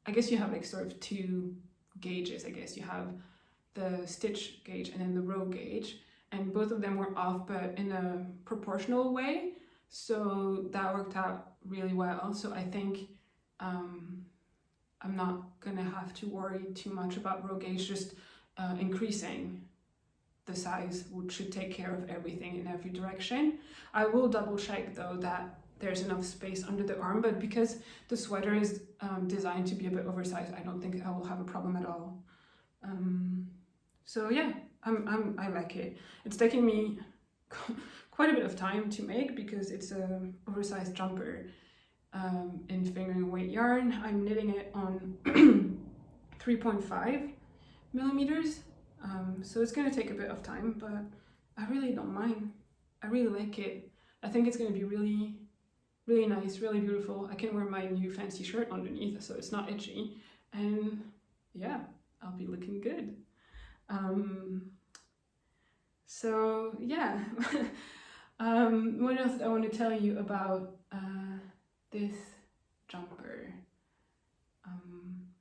I guess you have like sort of two gauges. I guess you have the stitch gauge and then the row gauge, and both of them were off, but in a proportional way. So that worked out really well. So I think I'm not gonna have to worry too much about row gauge. Just increasing the size should take care of everything in every direction. I will double check though that there's enough space under the arm, but because the sweater is designed to be a bit oversized, I don't think I will have a problem at all. So yeah, I like it. It's taking me quite a bit of time to make because it's a oversized jumper in fingering weight yarn. I'm knitting it on 3.5 millimeters. So it's going to take a bit of time, but I really don't mind. I really like it. I think it's going to be really, really nice, really beautiful. I can wear my new fancy shirt underneath, so it's not itchy. And yeah, I'll be looking good. So yeah, what else I want to tell you about this jumper?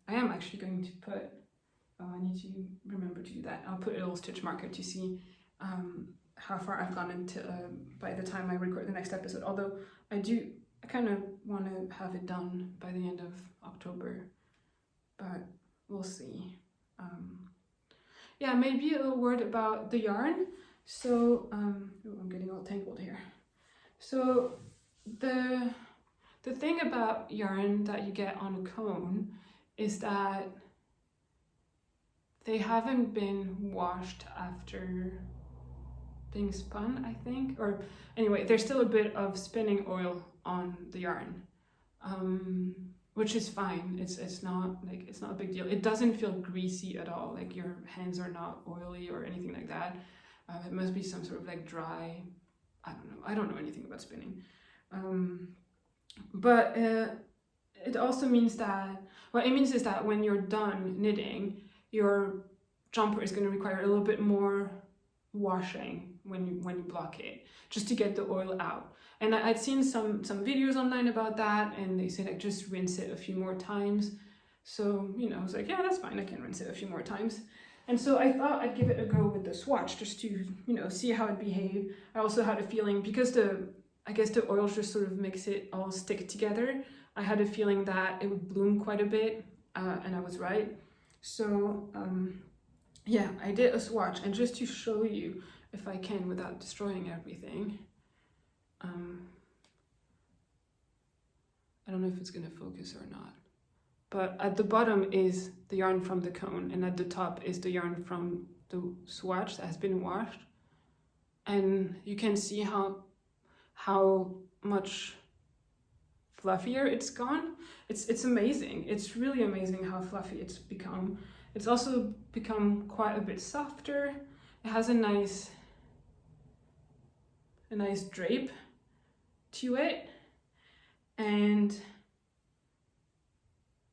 I am actually going to put, I need to remember to do that. I'll put a little stitch marker to see how far I've gone into by the time I record the next episode. Although I kind of want to have it done by the end of October, but we'll see. Yeah, maybe a little word about the yarn. So I'm getting all tangled here. So the thing about yarn that you get on a cone is that they haven't been washed after being spun, I think. Or anyway, there's still a bit of spinning oil on the yarn, which is fine. It's not a big deal. It doesn't feel greasy at all. Like your hands are not oily or anything like that. It must be some sort of like dry, I don't know. I don't know anything about spinning. But it also means that, what it means is that when you're done knitting, your jumper is going to require a little bit more washing when you block it, just to get the oil out. And I'd seen some videos online about that, and they say like just rinse it a few more times. So, I was like, yeah, that's fine, I can rinse it a few more times. And so I thought I'd give it a go with the swatch just to, see how it behaved. I also had a feeling, because I guess the oils just sort of makes it all stick together, I had a feeling that it would bloom quite a bit, and I was right. So yeah, I did a swatch, and just to show you if I can without destroying everything, I don't know if it's going to focus or not, but at the bottom is the yarn from the cone, and at the top is the yarn from the swatch that has been washed, and you can see how much fluffier it's gone. It's amazing. It's really amazing how fluffy it's become. It's also become quite a bit softer. It has a nice drape to it, and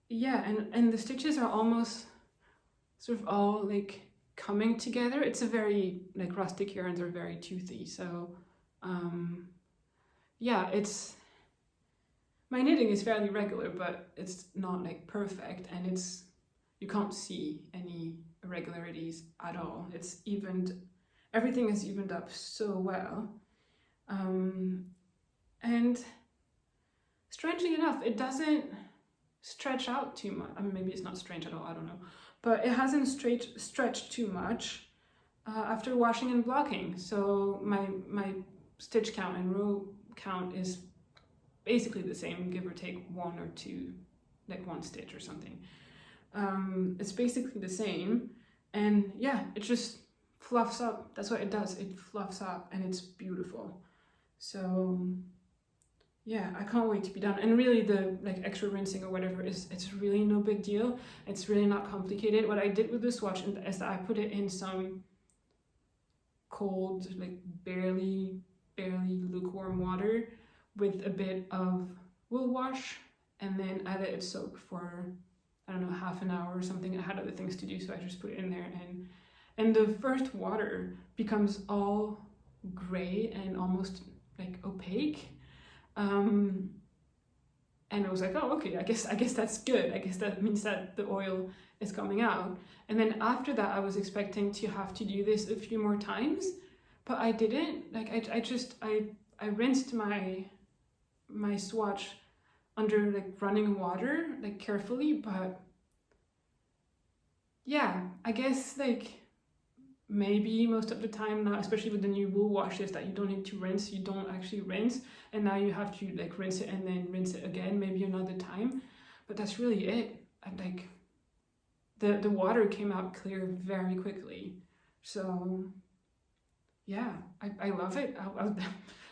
yeah, and the stitches are almost sort of all like coming together. It's a very, like, rustic yarns are very toothy, so yeah, my knitting is fairly regular, but it's not like perfect, and you can't see any irregularities at all. It's evened everything is evened up so well. And strangely enough, it doesn't stretch out too much. I mean, maybe it's not strange at all, I don't know. But it hasn't stretched too much after washing and blocking. So my stitch count and row count is basically the same, give or take one or two, like one stitch or something. It's basically the same. And yeah, it just fluffs up. That's what it does. It fluffs up and it's beautiful. So yeah, I can't wait to be done. And really the like extra rinsing or whatever it's really no big deal. It's really not complicated. What I did with the swatch is that I put it in some cold, like barely lukewarm water with a bit of wool wash, and then I let it soak for, I don't know, half an hour or something. I had other things to do, so I just put it in there, and the first water becomes all gray and almost like opaque. And I was like, oh, okay, I guess that's good. I guess that means that the oil is coming out. And then after that, I was expecting to have to do this a few more times, but I didn't. Like I rinsed my swatch under like running water, like carefully, but yeah, I guess like maybe most of the time now, especially with the new wool washes that you don't need to rinse, you don't actually rinse, and now you have to like rinse it and then rinse it again, maybe another time, but that's really it. And like the water came out clear very quickly, so yeah, I love it.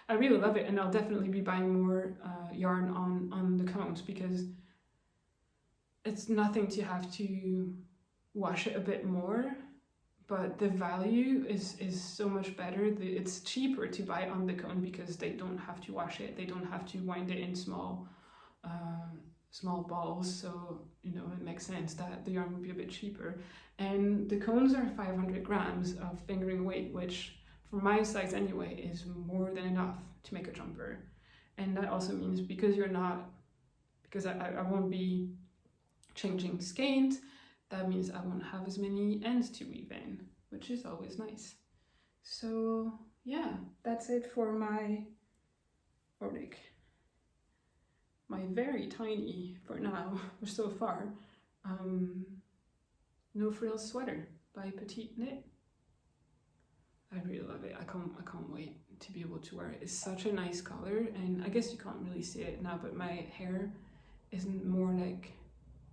I really love it, and I'll definitely be buying more yarn on the cones, because it's nothing to have to wash it a bit more, but the value is so much better. It's cheaper to buy on the cone because they don't have to wash it, they don't have to wind it in small balls, so you know it makes sense that the yarn would be a bit cheaper. And the cones are 500 grams of fingering weight, which for my size anyway is more than enough to make a jumper. And that also means because I won't be changing skeins, that means I won't have as many ends to weave in, which is always nice. So yeah, that's it for my very tiny, for now, so far, no frills sweater by Petite Knit. I really love it. I can't wait to be able to wear it. It's such a nice color, and I guess you can't really see it now, but my hair isn't more like,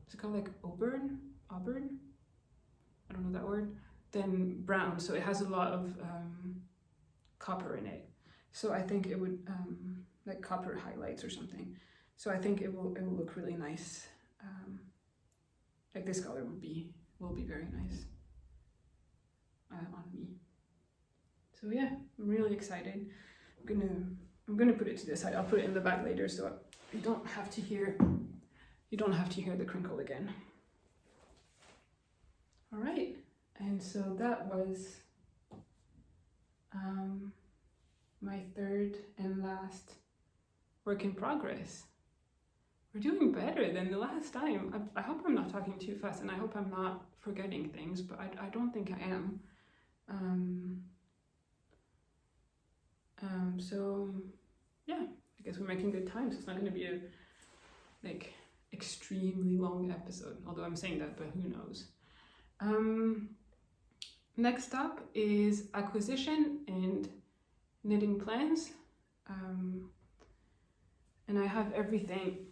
is it called like auburn? I don't know that word. Then brown, so it has a lot of copper in it. So I think it would like copper highlights or something. So I think it will look really nice. Like this color will be very nice on me. So yeah, I'm really excited. I'm gonna put it to the side. I'll put it in the bag later, so you don't have to hear the crinkle again. All right, and so that was my third and last work in progress. We're doing better than the last time. I hope I'm not talking too fast, and I hope I'm not forgetting things, but I don't think I am. So yeah, I guess we're making good time. So it's not going to be a like extremely long episode, although I'm saying that, but who knows. Next up is acquisition and knitting plans. And I have everything.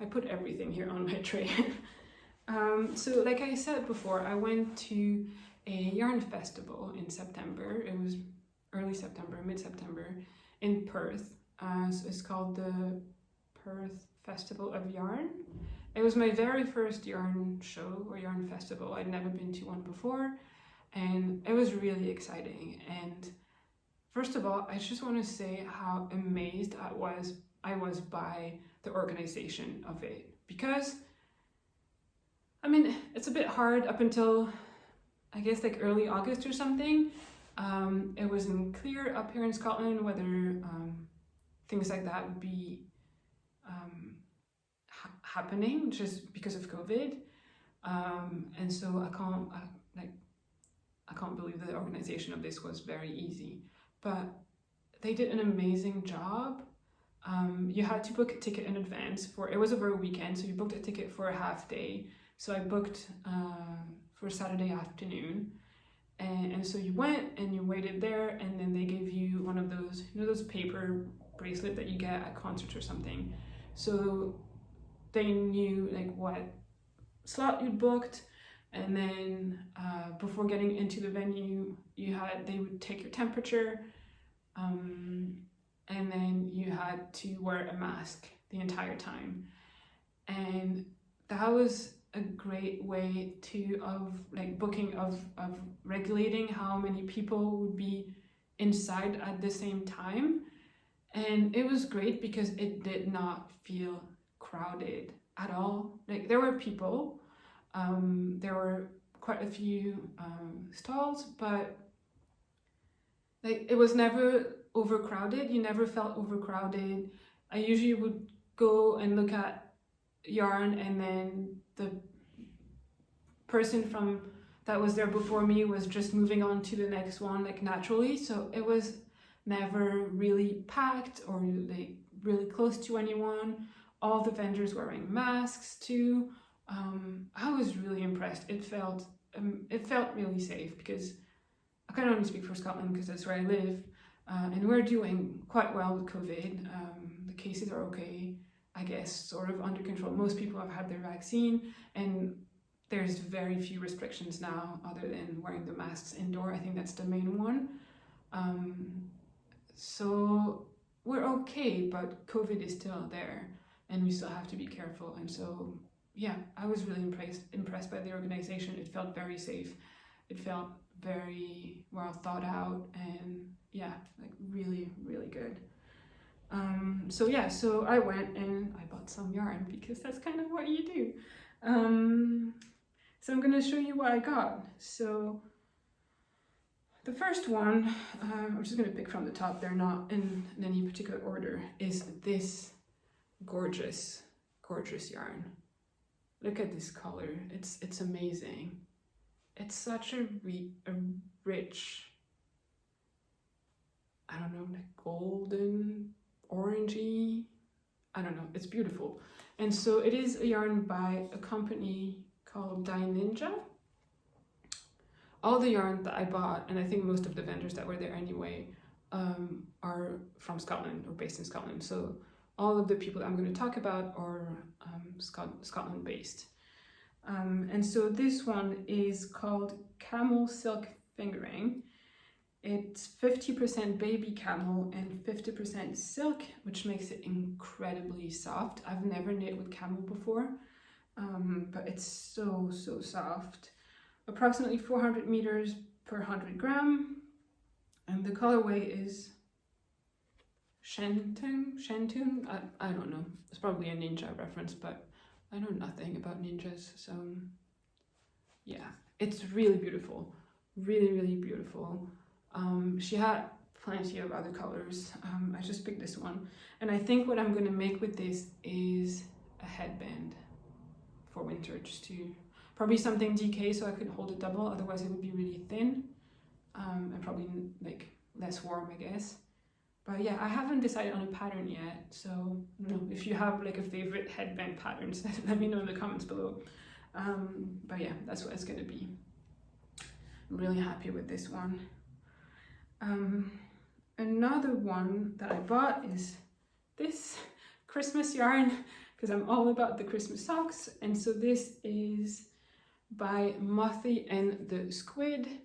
I put everything here on my tray. So like I said before, I went to a yarn festival in September. It was early September, mid-September in Perth. So it's called the Perth Festival of Yarn. It was my very first yarn show or yarn festival. I'd never been to one before, and it was really exciting. And first of all, I just want to say how amazed I was by the organization of it, because I mean, it's a bit hard up until I guess like early August or something. It wasn't clear up here in Scotland whether things like that would be happening just because of COVID, and so I can't can't believe the organization of this was very easy, but they did an amazing job. You had to book a ticket in advance it was over a weekend, so you booked a ticket for a half day. So I booked for Saturday afternoon, and so you went and you waited there, and then they gave you one of those, those paper bracelet that you get at concerts or something. So they knew like what slot you'd booked, and then before getting into the venue, they would take your temperature, and then you had to wear a mask the entire time. And that was a great way of regulating how many people would be inside at the same time. And it was great because it did not feel crowded at all. Like, there were people, there were quite a few stalls, but like, it was never overcrowded. You never felt overcrowded. I usually would go and look at yarn, and then the person that was there before me was just moving on to the next one, like, naturally. So it was never really packed or like really close to anyone. All the vendors wearing masks too. I was really impressed. It felt really safe, because I can only speak for Scotland because that's where I live, and we're doing quite well with COVID. The cases are okay, I guess, sort of under control. Most people have had their vaccine, and there's very few restrictions now other than wearing the masks indoor. I think that's the main one. So we're okay, but COVID is still there, and we still have to be careful. And so, yeah, I was really impressed by the organization. It felt very safe. It felt very well thought out, and yeah, like really, really good. So I went and I bought some yarn, because that's kind of what you do. So I'm going to show you what I got. So the first one, I'm just going to pick from the top, they're not in any particular order, is this gorgeous yarn. Look at this color. It's amazing. It's such a rich, I don't know, like golden, orangey, I don't know, it's beautiful. And so it is a yarn by a company called Ninja. All the yarn that I bought, and I think most of the vendors that were there anyway, are from Scotland or based in Scotland. So all of the people that I'm going to talk about are Scotland based. And so this one is called Camel Silk Fingering. It's 50% baby camel and 50% silk, which makes it incredibly soft. I've never knit with camel before, but it's so soft. Approximately 400 meters per 100 gram. And the colorway is Shentung? I don't know. It's probably a ninja reference, but I know nothing about ninjas, so yeah, it's really beautiful. Really, really beautiful. She had plenty of other colors. I just picked this one. And I think what I'm going to make with this is a headband for winter, just to probably something DK so I could hold it double, otherwise it would be really thin, and probably like less warm, I guess. But yeah, I haven't decided on a pattern yet, so if you have like a favorite headband patterns, let me know in the comments below. But yeah, that's what it's going to be. I'm really happy with this one. Another one that I bought is this Christmas yarn, because I'm all about the Christmas socks. And so this is by Mothy and the Squid.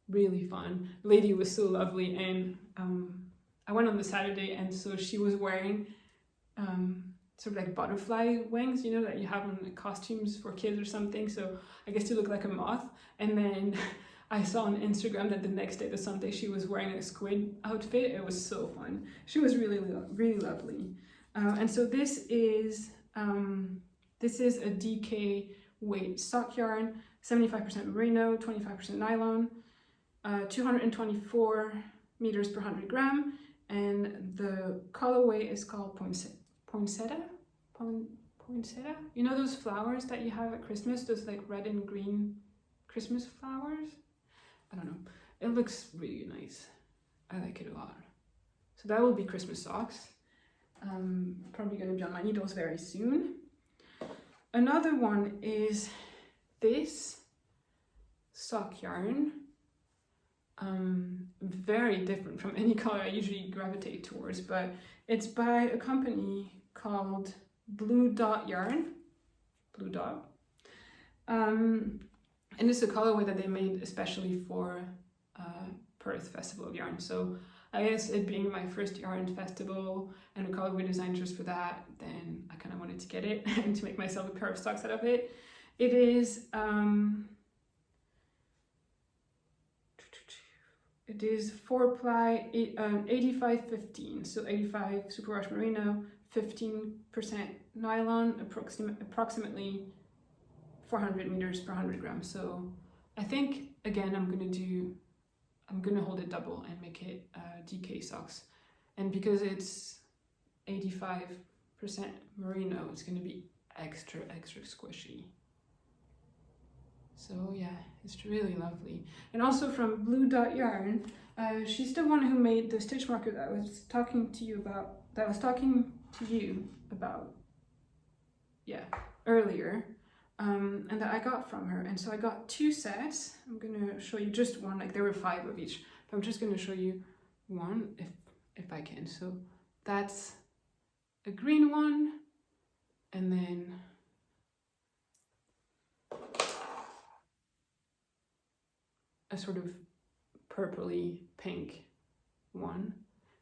Really fun. Lady was so lovely, and I went on the Saturday, and so she was wearing sort of like butterfly wings, that you have on costumes for kids or something, so I guess to look like a moth. And then I saw on Instagram that the next day, the Sunday, she was wearing a squid outfit. It was so fun. She was really, really lovely. And so this is a DK weight sock yarn, 75% merino, 25% nylon, 224 meters per 100 gram, and the colorway is called poinsettia. You know those flowers that you have at Christmas, those like red and green Christmas flowers? I don't know. It looks really nice. I like it a lot. So that will be Christmas socks. Probably going to be on my needles very soon. Another one is this sock yarn. Very different from any color I usually gravitate towards, but it's by a company called Blue Dot Yarn. Blue Dot. And it's a colorway that they made especially for Perth Festival of Yarn. So I guess it being my first yarn festival and a colorway design just for that, then I kind of wanted to get it and to make myself a pair of socks out of it. It is 4-ply, 85-15, so 85 superwash merino, 15% nylon, approximately 400 meters per 100 grams. So I think again I'm gonna hold it double and make it DK socks, and because it's 85% merino, it's gonna be extra squishy. So yeah, it's really lovely. And also from Blue Dot Yarn, she's the one who made the stitch marker that I was talking to you about, earlier, and that I got from her. And so I got 2 sets. I'm gonna show you just one, like there were 5 of each, but I'm just gonna show you one if I can. So that's a green one, and then a sort of purpley pink one.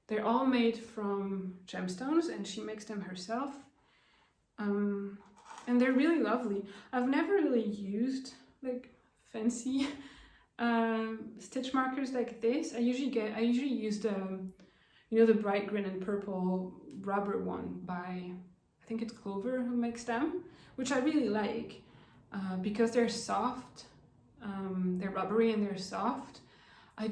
They're all made from gemstones, and she makes them herself. And they're really lovely. I've never really used like fancy stitch markers like this. I usually use the, the bright green and purple rubber one by, I think it's Clover who makes them, which I really like because they're soft. They're rubbery and they're soft. I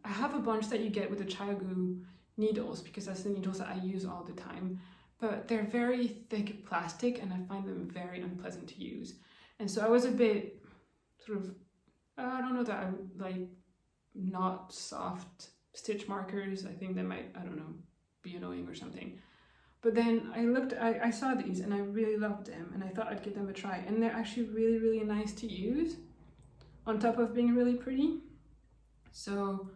have a bunch that you get with the Chiagu needles because that's the needles that I use all the time, but they're very thick plastic and I find them very unpleasant to use. And so I was a bit sort of, I don't know that I like not soft stitch markers. I think they might, I don't know, be annoying or something. But then I saw these and I really loved them and I thought I'd give them a try, and they're actually really, really nice to use on top of being really pretty. So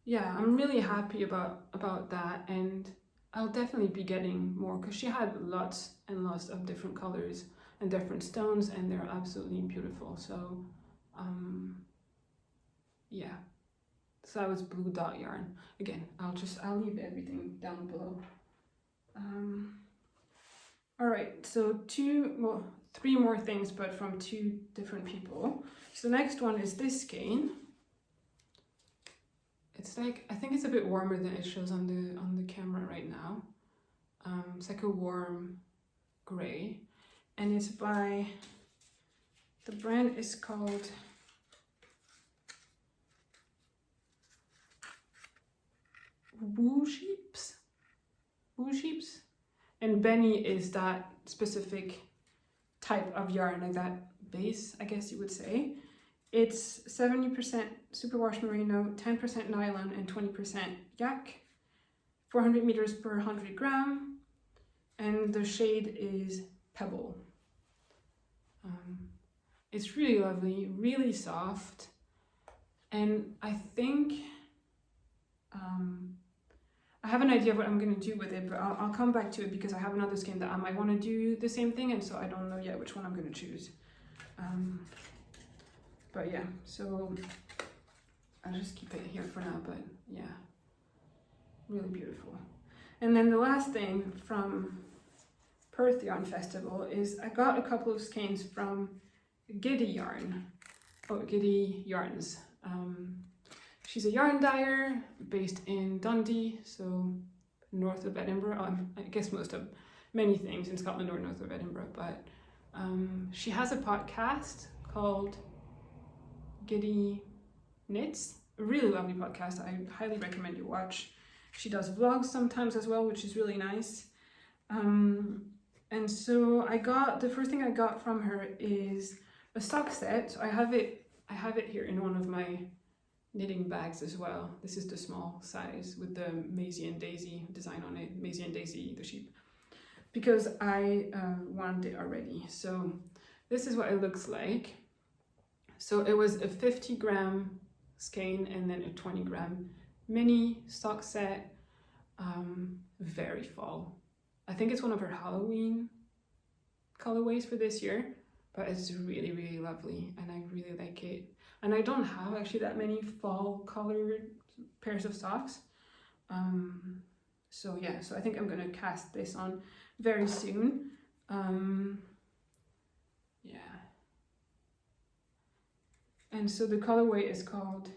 yeah, I'm really happy about that, and I'll definitely be getting more because she had lots and lots of different colors and different stones, and they're absolutely beautiful. So yeah, so that was Blue Dot Yarn. Again, I'll leave everything down below. All right, so 3 more things, but from 2 different people. So the next one is this skein. It's like, I think it's a bit warmer than it shows on the camera right now. It's like a warm gray, and it's by, the brand is called Woo Sheeps, and Benny is that specific type of yarn, like that base, I guess you would say. It's 70% superwash merino, 10% nylon, and 20% yak, 400 meters per 100 gram, and the shade is Pebble. It's really lovely, really soft, and I think I have an idea of what I'm going to do with it, but I'll come back to it because I have another skein that I might want to do the same thing, and so I don't know yet which one I'm going to choose. But yeah, so I'll just keep it here for now, but yeah, really beautiful. And then the last thing from Perth Yarn Festival is I got a couple of skeins from Giddy Yarns. She's a yarn dyer based in Dundee, so north of Edinburgh. I guess many things in Scotland or north of Edinburgh, but she has a podcast called Giddy Knits, a really lovely podcast. I highly recommend you watch. She does vlogs sometimes as well, which is really nice. And so the first thing I got from her is a sock set. So I have it here in one of my knitting bags as well. This is the small size with the Maisie and Daisy design on it. Maisie and Daisy the sheep, because I wanted it already. So this is what it looks like. So it was a 50-gram skein and then a 20-gram mini sock set. Very fall. I think it's one of her Halloween colorways for this year, but it's really, really lovely and I really like it. And I don't have actually that many fall colored pairs of socks. So yeah, so I think I'm gonna cast this on very soon. Yeah. And so the colorway is called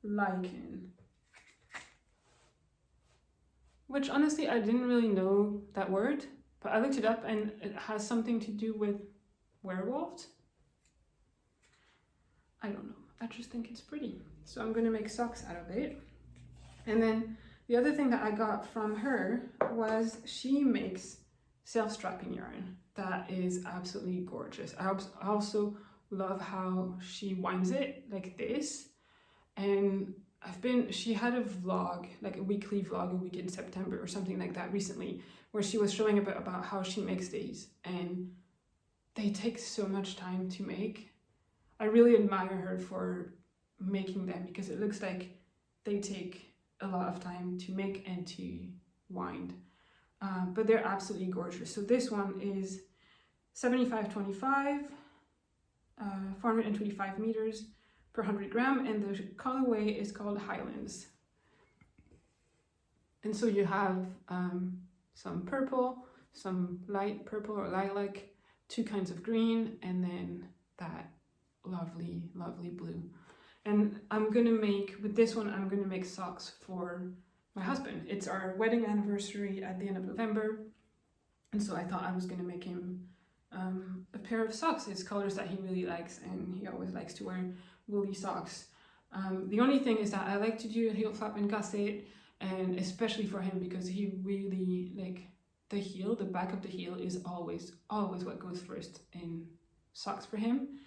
Lichen, which honestly I didn't really know that word, but I looked it up and it has something to do with werewolves. I don't know, I just think it's pretty. So I'm gonna make socks out of it. And then the other thing that I got from her was she makes self-strapping yarn that is absolutely gorgeous. I also love how she winds it like this. And she had a vlog, like a weekly vlog, a week in September or something like that recently, where she was showing a bit about how she makes these, and they take so much time to make. I really admire her for making them because it looks like they take a lot of time to make and to wind, but they're absolutely gorgeous. So this one is 75-25, 425 meters per 100 gram, and the colorway is called Highlands. And so you have some purple, some light purple or lilac, 2 kinds of green, and then that lovely, lovely blue. And I'm gonna make, with this one, I'm gonna make socks for my husband. It's our wedding anniversary at the end of November. And so I thought I was gonna make him a pair of socks. It's colors that he really likes, and he always likes to wear woolly socks. The only thing is that I like to do a heel flap and gusset, and especially for him because he really, like, the back of the heel is always what goes first in socks for him.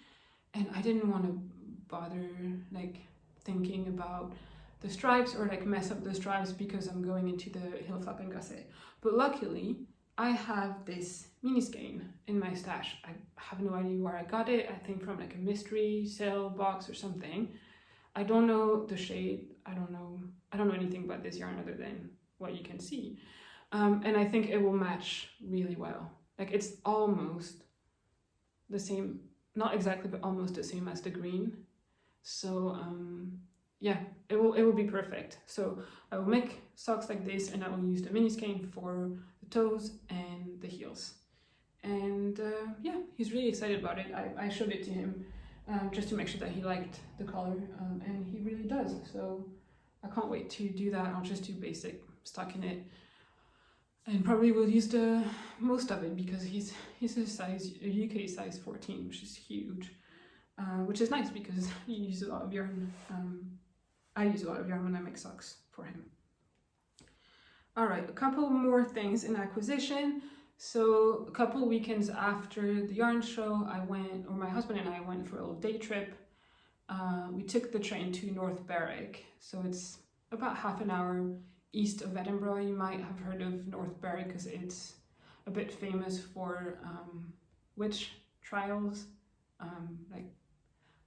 And I didn't want to bother like thinking about the stripes or like mess up the stripes because I'm going into the heel flap and gusset. But luckily I have this mini skein in my stash. I have no idea where I got it. I think from like a mystery sale box or something. I don't know the shade. I don't know anything about this yarn other than what you can see. And I think it will match really well. Like it's almost the same, not exactly, but almost the same as the green. So yeah, it will be perfect. So I will make socks like this, and I will use the mini skein for the toes and the heels. And yeah, he's really excited about it. I showed it to him just to make sure that he liked the color, and he really does. So I can't wait to do that. I'll just do basic stockinette, and probably will use the most of it because he's a UK size 14, which is huge, which is nice because you use a lot of yarn. I use a lot of yarn when I make socks for him. All right, a couple more things in acquisition. So a couple weekends after the yarn show, my husband and I went for a little day trip. We took the train to North Berwick. So it's about half an hour east of Edinburgh. You might have heard of North Berwick because it's a bit famous for witch trials. I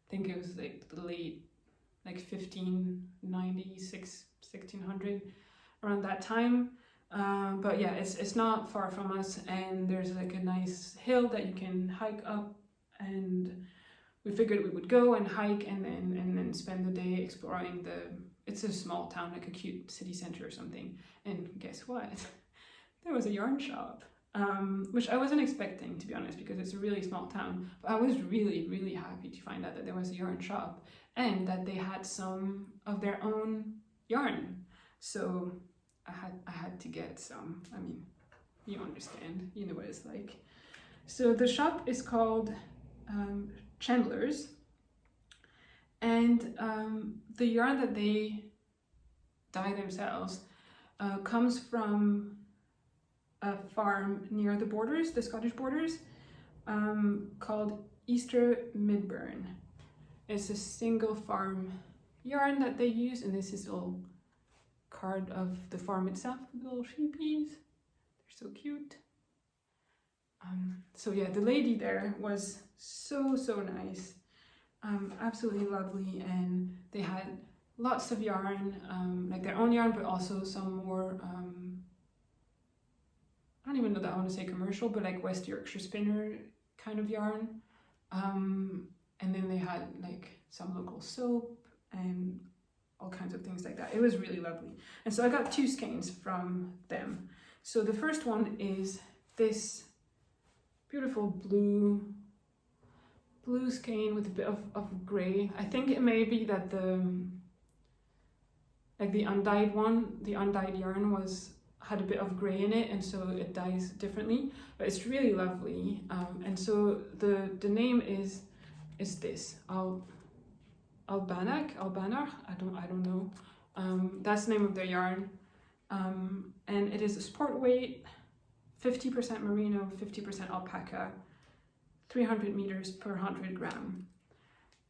think it was like the late 1596, 1600, around that time. But yeah, it's not far from us, and there's like a nice hill that you can hike up, and we figured we would go and hike and then spend the day exploring it's a small town, like a cute city center or something. And guess what? There was a yarn shop, which I wasn't expecting, to be honest, because it's a really small town. But I was really, really happy to find out that there was a yarn shop and that they had some of their own yarn. So I had to get some. I mean, you understand, you know what it's like. So the shop is called Chandler's, and the yarn that they dye themselves comes from a farm near the borders, the Scottish borders, called Easter Midburn. It's a single farm yarn that they use, and this is a little card of the farm itself with little sheepies. They're so cute. So yeah, the lady there was so nice, absolutely lovely, and they had lots of yarn, like their own yarn, but also some more, I don't even know that I want to say commercial, but like West Yorkshire spinner kind of yarn. And then they had like some local soap and all kinds of things like that. It was really lovely. And so I got 2 skeins from them. So the first one is this beautiful blue skein with a bit of grey. I think it may be that the undyed yarn had a bit of grey in it, and so it dyes differently, but it's really lovely. And so the name is this Albanar, I don't know. That's the name of their yarn, and it is a sport weight, 50% merino, 50% alpaca, 300 meters per 100 gram.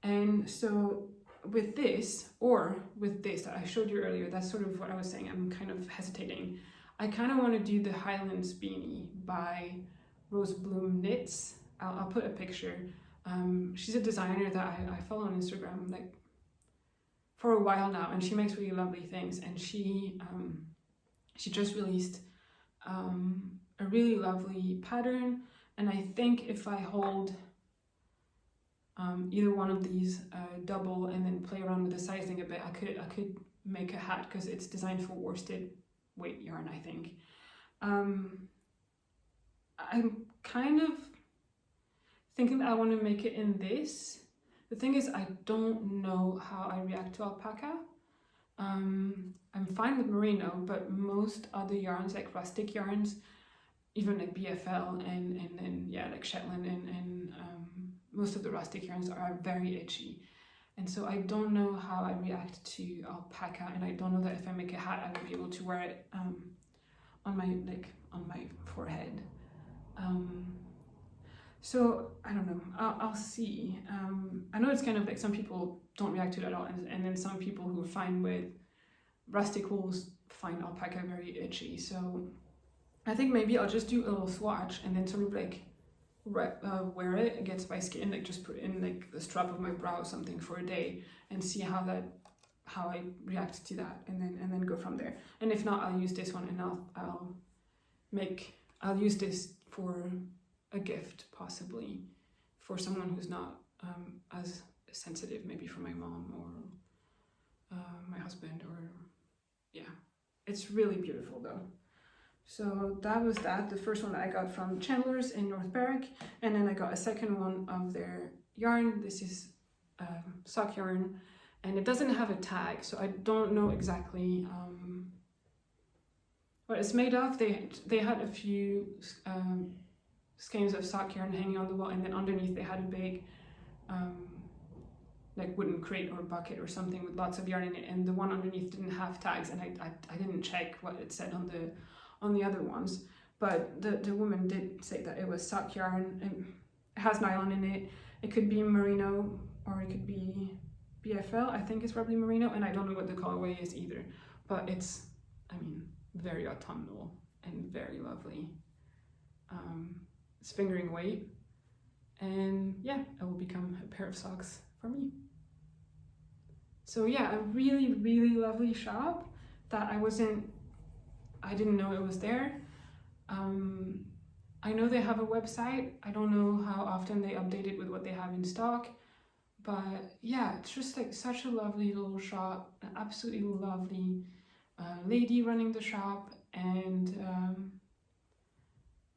And so with this that I showed you earlier, that's sort of what I was saying, I'm kind of hesitating. I kind of want to do the Highlands beanie by Rose Bloom Knits. I'll put a picture. She's a designer that I follow on Instagram like for a while now, and she makes really lovely things. And she just released a really lovely pattern. And I think if I hold either one of these double and then play around with the sizing a bit, I could make a hat, because it's designed for worsted weight yarn, I think. I'm kind of thinking that I want to make it in this. The thing is, I don't know how I react to alpaca. I'm fine with merino, but most other yarns, like rustic yarns, even like BFL and yeah, like Shetland and most of the rustic yarns are very itchy. And so I don't know how I react to alpaca, and I don't know that if I make a hat, I will be able to wear it on my forehead. So I don't know. I'll see. I know it's kind of like some people don't react to it at all, and then some people who are fine with rustic wools find alpaca very itchy. So I think maybe I'll just do a little swatch and then sort of like wear it against my skin, like just put in like the strap of my brow or something for a day and see how I react to that, and then go from there. And if not, I'll use this one, and I'll use this for a gift, possibly for someone who's not as sensitive, maybe for my mom or my husband, or yeah. It's really beautiful though. So that was the first one that I got from Chandler's in North Berwick, and then I got a second one of their yarn. This is sock yarn, and it doesn't have a tag, so I don't know exactly what it's made of. They had a few skeins of sock yarn hanging on the wall, and then underneath they had a big like wooden crate or bucket or something with lots of yarn in it, and the one underneath didn't have tags, and I didn't check what it said on the other ones, but the woman did say that it was sock yarn, and it has nylon in it. It could be merino or it could be BFL. I think it's probably merino, and I don't know what the colorway is either, but it's, I mean, very autumnal and very lovely. It's fingering weight, and yeah, it will become a pair of socks for me. So yeah, a really, really lovely shop that I didn't know it was there. I know they have a website. I don't know how often they update it with what they have in stock, but yeah, it's just like such a lovely little shop, an absolutely lovely lady running the shop, and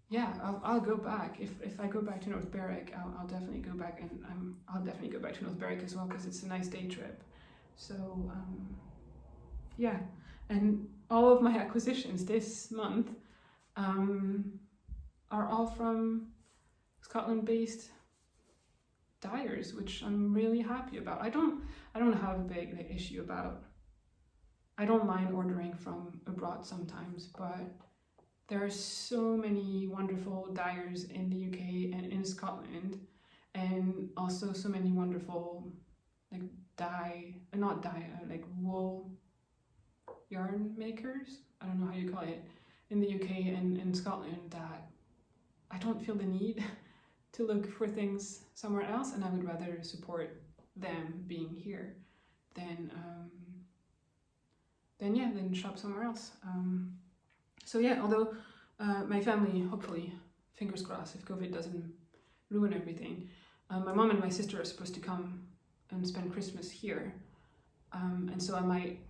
yeah, I'll go back. If I go back to North Berwick, I'll definitely go back, and I'll definitely go back to North Berwick as well, because it's a nice day trip. So yeah, and all of my acquisitions this month are all from Scotland-based dyers, which I'm really happy about. I don't have a big issue about. I don't mind ordering from abroad sometimes, but there are so many wonderful dyers in the UK and in Scotland, and also so many wonderful like wool yarn makers, I don't know how you call it, in the UK and in Scotland, that I don't feel the need to look for things somewhere else, and I would rather support them being here than shop somewhere else. So yeah, although my family, hopefully, fingers crossed, if COVID doesn't ruin everything, my mom and my sister are supposed to come and spend Christmas here, and so I might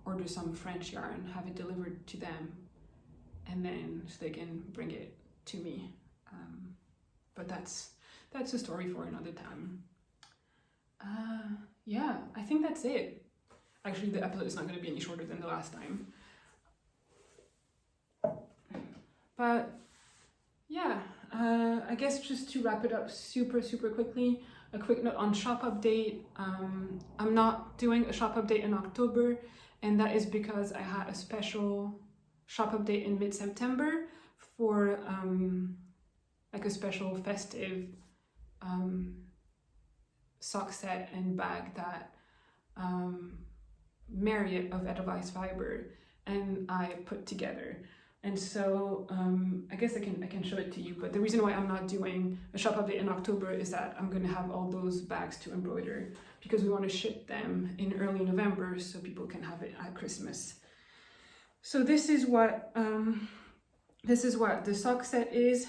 order some French yarn, have it delivered to them, and then so they can bring it to me. But that's a story for another time. Yeah, I think that's it. Actually, the episode is not going to be any shorter than the last time. But yeah, I guess just to wrap it up super quickly, a quick note on shop update. I'm not doing a shop update in October, and that is because I had a special shop update in mid-September for like a special festive sock set and bag that Marriott of Edelweiss Fiber and I put together. And so I guess I can show it to you, but the reason why I'm not doing a shop update in October is that I'm going to have all those bags to embroider, because we want to ship them in early November so people can have it at Christmas. So this is what the sock set is.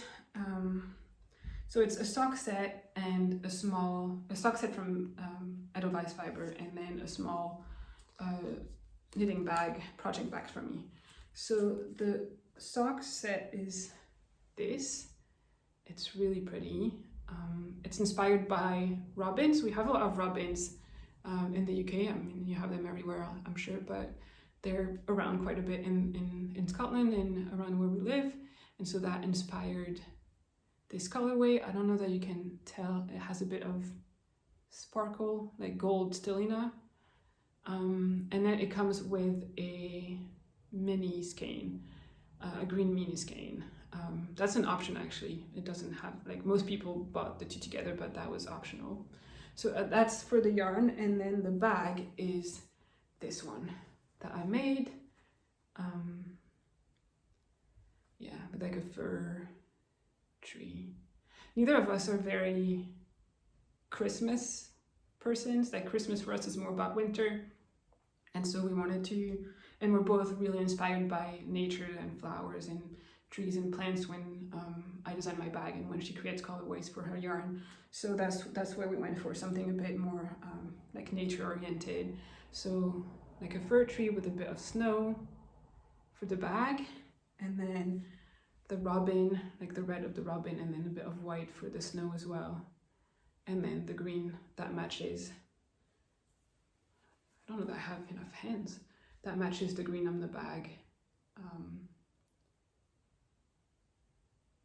So it's a sock set and a sock set from Edelweiss Fiber, and then a small knitting bag, project bag for me. So the sock set is this. It's really pretty. It's inspired by robins. We have a lot of robins in the UK. I mean, you have them everywhere, I'm sure, but they're around quite a bit in Scotland and around where we live. And so that inspired this colorway. I don't know that you can tell, it has a bit of sparkle, like gold stellina. And then it comes with a mini skein, a green mini skein. That's an option actually. It doesn't have, like, most people bought the two together, but that was optional. So that's for the yarn, and then the bag is this one that I made. Yeah, with like a fir tree. Neither of us are very Christmas persons. Like, Christmas for us is more about winter, and so we wanted to, and we're both really inspired by nature and flowers and trees and plants when I design my bag and when she creates colorways for her yarn. So that's where we went for something a bit more like nature oriented. So like a fir tree with a bit of snow for the bag, and then the robin, like the red of the robin, and then a bit of white for the snow as well. And then the green that matches, I don't know that I have enough hands, that matches the green on the bag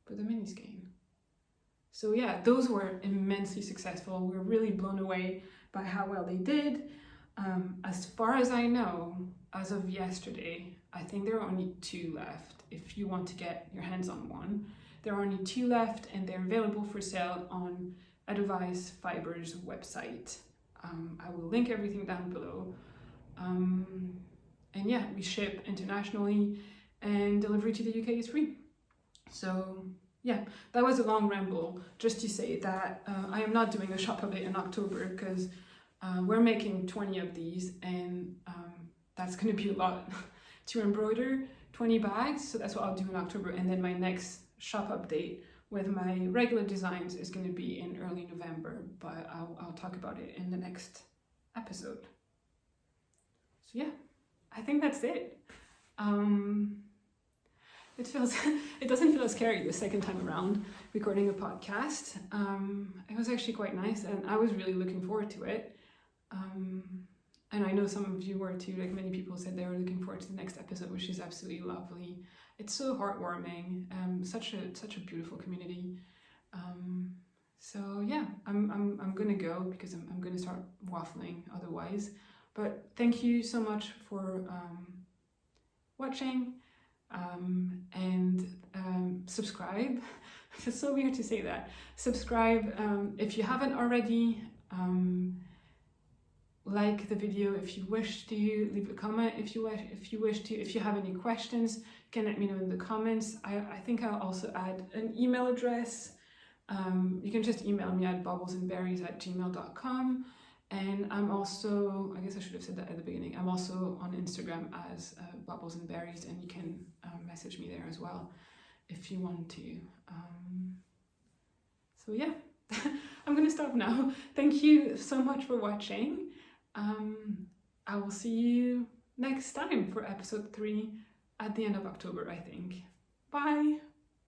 for the mini skein. So yeah, those were immensely successful. We were really blown away by how well they did. As far as I know, as of yesterday, I think there are only 2 left. If you want to get your hands on one, there are only 2 left, and they're available for sale on Edelweiss Fiber's website. I will link everything down below. And yeah, we ship internationally, and delivery to the UK is free. So yeah, that was a long ramble just to say that I am not doing a shop update in October, because we're making 20 of these, and that's going to be a lot to embroider, 20 bags. So that's what I'll do in October, and then my next shop update with my regular designs is going to be in early November, but I'll talk about it in the next episode. So yeah, I think that's it. It doesn't feel as scary the second time around recording a podcast. It was actually quite nice, and I was really looking forward to it. And I know some of you were too. Like, many people said they were looking forward to the next episode, which is absolutely lovely. It's so heartwarming. Such a beautiful community. So yeah, I'm gonna go, because I'm gonna start waffling otherwise. But thank you so much for watching, and subscribe. It's so weird to say that. Subscribe if you haven't already. like the video if you wish to, leave a comment if you wish to. If you have any questions, you can let me know in the comments. I think I'll also add an email address. You can just email me at bobblesandberries@gmail.com. And I'm also, I guess I should have said that at the beginning, I'm also on Instagram as Bobbles and Berries, and you can message me there as well if you want to. So yeah, I'm gonna stop now. Thank you so much for watching. I will see you next time for episode 3 at the end of October, I think. Bye!